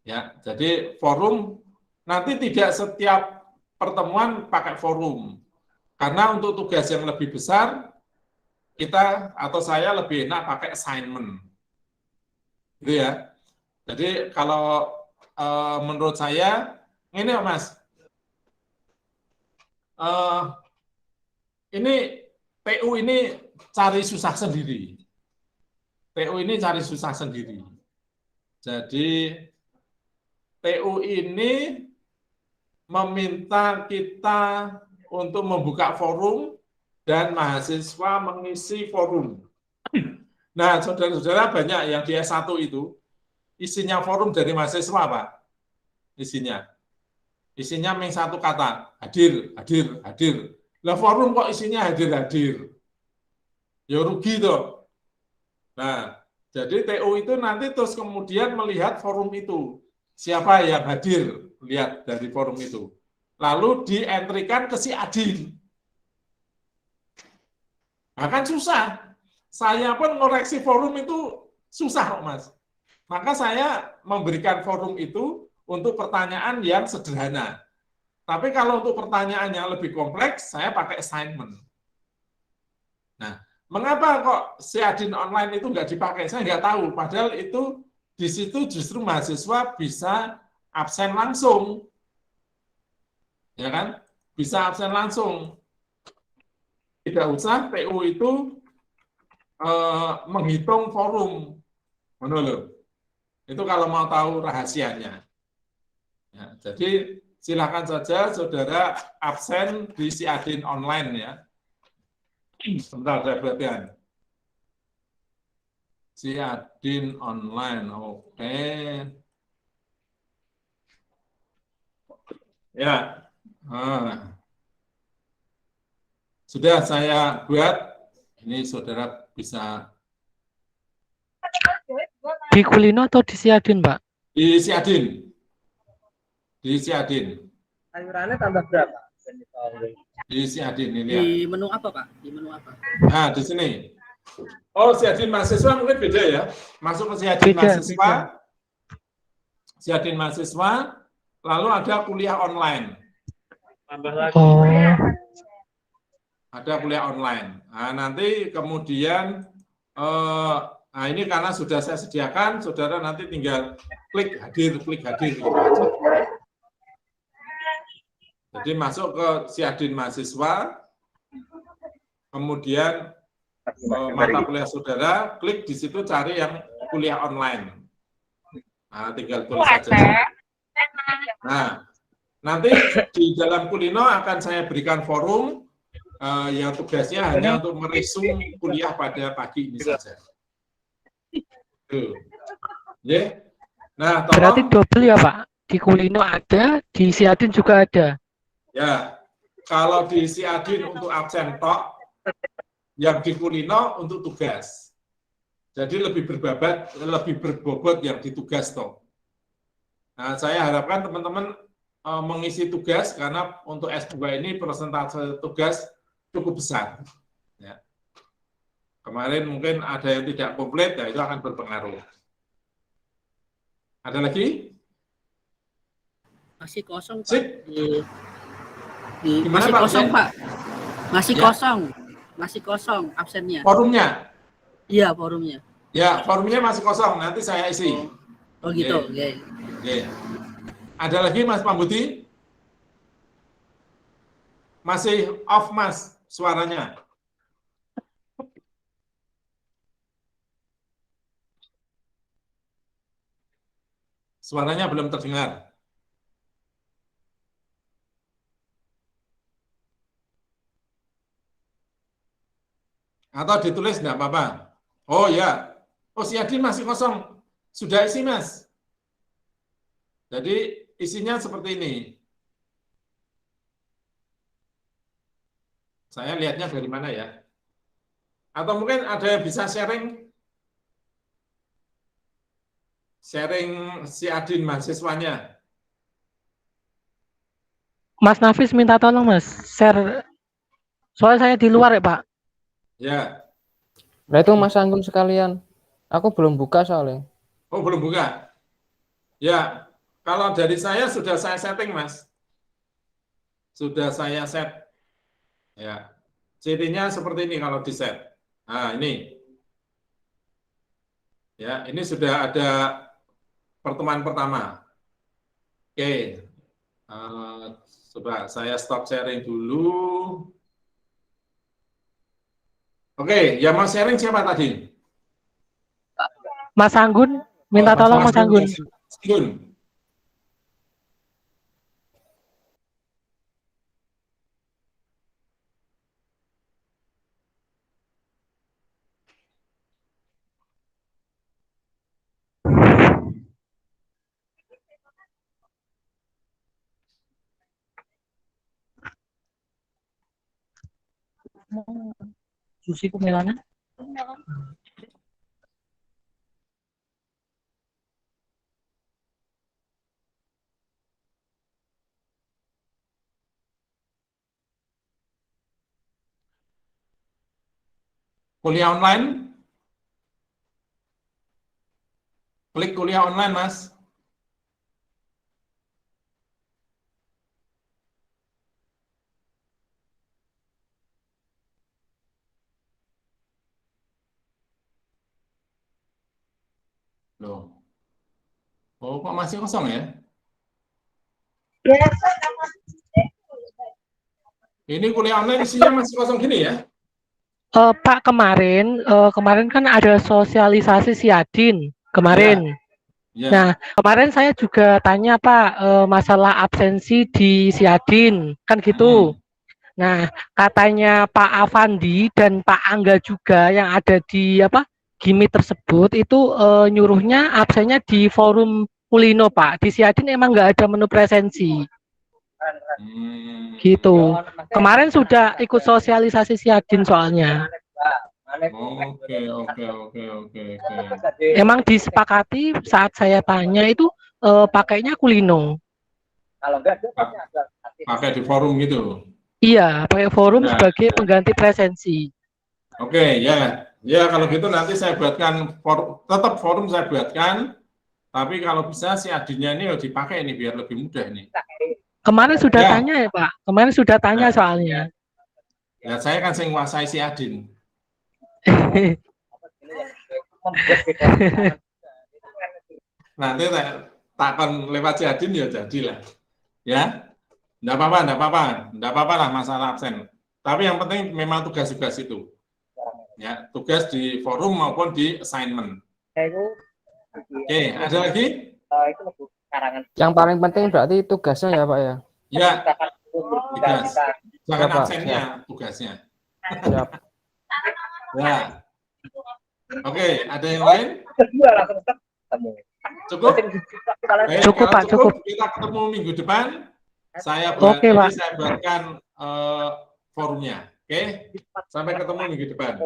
Ya, jadi forum nanti tidak setiap pertemuan pakai forum. Karena untuk tugas yang lebih besar, kita atau saya lebih enak pakai assignment. Gitu ya. Jadi kalau menurut saya, ini Mas, ini PU ini cari susah sendiri. PU ini cari susah sendiri. Jadi PU ini meminta kita untuk membuka forum dan mahasiswa mengisi forum. Nah, saudara-saudara banyak yang di S1 itu, isinya forum dari mahasiswa, Pak. Isinya main satu kata, hadir, hadir, hadir. Lah forum kok isinya hadir, hadir. Ya rugi toh. Nah, jadi TU itu nanti terus kemudian melihat forum itu. Siapa yang hadir, lihat dari forum itu. Lalu dientrikan ke si adin. Nah, kan susah. Saya pun ngoreksi forum itu susah kok, Mas. Maka saya memberikan forum itu untuk pertanyaan yang sederhana. Tapi kalau untuk pertanyaan yang lebih kompleks, saya pakai assignment. Nah, mengapa kok Seadin online itu nggak dipakai? Saya nggak tahu. Padahal itu di situ justru mahasiswa bisa absen langsung, ya kan? Bisa absen langsung. Tidak usah PU itu menghitung forum, menurut. Itu kalau mau tahu rahasianya. Ya, jadi silakan saja saudara absen di Seadin online ya. Sebentar saya perhatikan. Seadin online, oke. Ya, sudah saya buat. Ini saudara bisa Di Kulino atau di Seadin, Pak? di Seadin. Di Seadin. Sayurannya tambah berapa? Di Seadin ini Di ya. menu apa, Pak? Di menu apa? Nah, di sini. Oh, Seadin mahasiswa mungkin beda ya. Masuk ke Seadin mahasiswa. Seadin mahasiswa, lalu ada kuliah online. Tambah lagi. Oh, Ada kuliah online. Nah, nanti kemudian, nah ini karena sudah saya sediakan, saudara nanti tinggal klik hadir gitu aja. Jadi masuk ke Seadin mahasiswa, kemudian mata kuliah saudara, klik di situ cari yang kuliah online. Nah, tinggal tulis saja. Nah, nanti di dalam Kulino akan saya berikan forum yang tugasnya hanya untuk meresum kuliah pada pagi ini saja. Tuh. Yeah. Nah, berarti tolong, double ya, Pak? Di Kulino ada, di Seadin juga ada. ya, kalau di Seadin untuk absen tok, yang di Kulino untuk tugas. Jadi lebih berbobot yang di tugas tok. Nah, saya harapkan teman-teman mengisi tugas karena untuk S2 ini persentase tugas cukup besar. Ya. Kemarin mungkin ada yang tidak komplit, ya itu akan berpengaruh. Ada lagi? Masih kosong, Pak. Sip. Gimana, Masih Pak? kosong, Pak. Masih Ya. kosong. Masih kosong absennya. Forumnya? Iya, forumnya. Ya, forumnya masih kosong. Nanti saya isi. Oh gitu, oke. Oke. Ada lagi, Mas Pambuti? Masih off, Mas, suaranya. Suaranya belum terdengar. Atau ditulis enggak apa-apa. Oh ya. Oh, Seadin masih kosong. Sudah isi, Mas. Jadi isinya seperti ini. Saya lihatnya dari mana ya? Atau mungkin ada yang bisa sharing Seadin mahasiswanya. Mas Nafis minta tolong, Mas, share. Soalnya saya di luar ya, Pak. Ya. Nah itu Mas Anggun sekalian. Aku belum buka soalnya. Oh, belum buka. Ya, kalau dari saya sudah saya setting, Mas. Sudah saya set. Ya. CD-nya seperti ini kalau di set. Nah, ini. Ya, ini sudah ada pertemuan pertama. Oke. Coba saya stop sharing dulu. Oke, yang mau sharing siapa tadi? Mas Anggun, minta tolong Mas Anggun. Anggun. Susi Kumelana. Kuliah online? Klik kuliah online, Mas. Loh. Oh, kok masih kosong ya? Ini kuliah online isinya masih kosong gini ya? Pak, kemarin kan ada sosialisasi Siadin kemarin. Ya. Nah, kemarin saya juga tanya Pak, masalah absensi di Siadin, kan gitu. Nah, katanya Pak Avandi dan Pak Angga juga yang ada di Gimi tersebut itu nyuruhnya absennya di forum Kulino Pak. Di Siadin emang nggak ada menu presensi. Gitu. Kemarin sudah ikut sosialisasi Siadin soalnya. Oke. Emang disepakati saat saya tanya itu pakainya Kulino. Pakai di forum gitu. Iya, pakai forum Nah. sebagai pengganti presensi. Oke, ya. Ya, kalau gitu nanti saya buatkan tetap forum saya buatkan. Tapi kalau bisa si adinnya ini dipakai ini biar lebih mudah ini. Kemarin sudah Ya. tanya ya Pak. Kemarin sudah tanya Ya. soalnya. Ya, saya kan sing nguasai si adin. Nanti takkan lewat si adin ya jadilah. Ya. Enggak apa-apa lah masalah absen. Tapi yang penting memang tugas-tugas itu. Ya, tugas di forum maupun di assignment. Oke, ada lagi? Yang paling penting berarti tugasnya ya Pak ya. Ya, tugas. Jangan Ya, Pak. absennya, tugasnya. Siap. Ya. Oke, ada yang lain? Cukup? Baik, Cukup, kalau Pak, cukup. Kita ketemu minggu depan. Saya buat, Oke, Pak. saya buatkan forumnya. Oke, sampai ketemu minggu depan.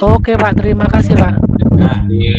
Oke Pak, terima kasih Pak. Ya.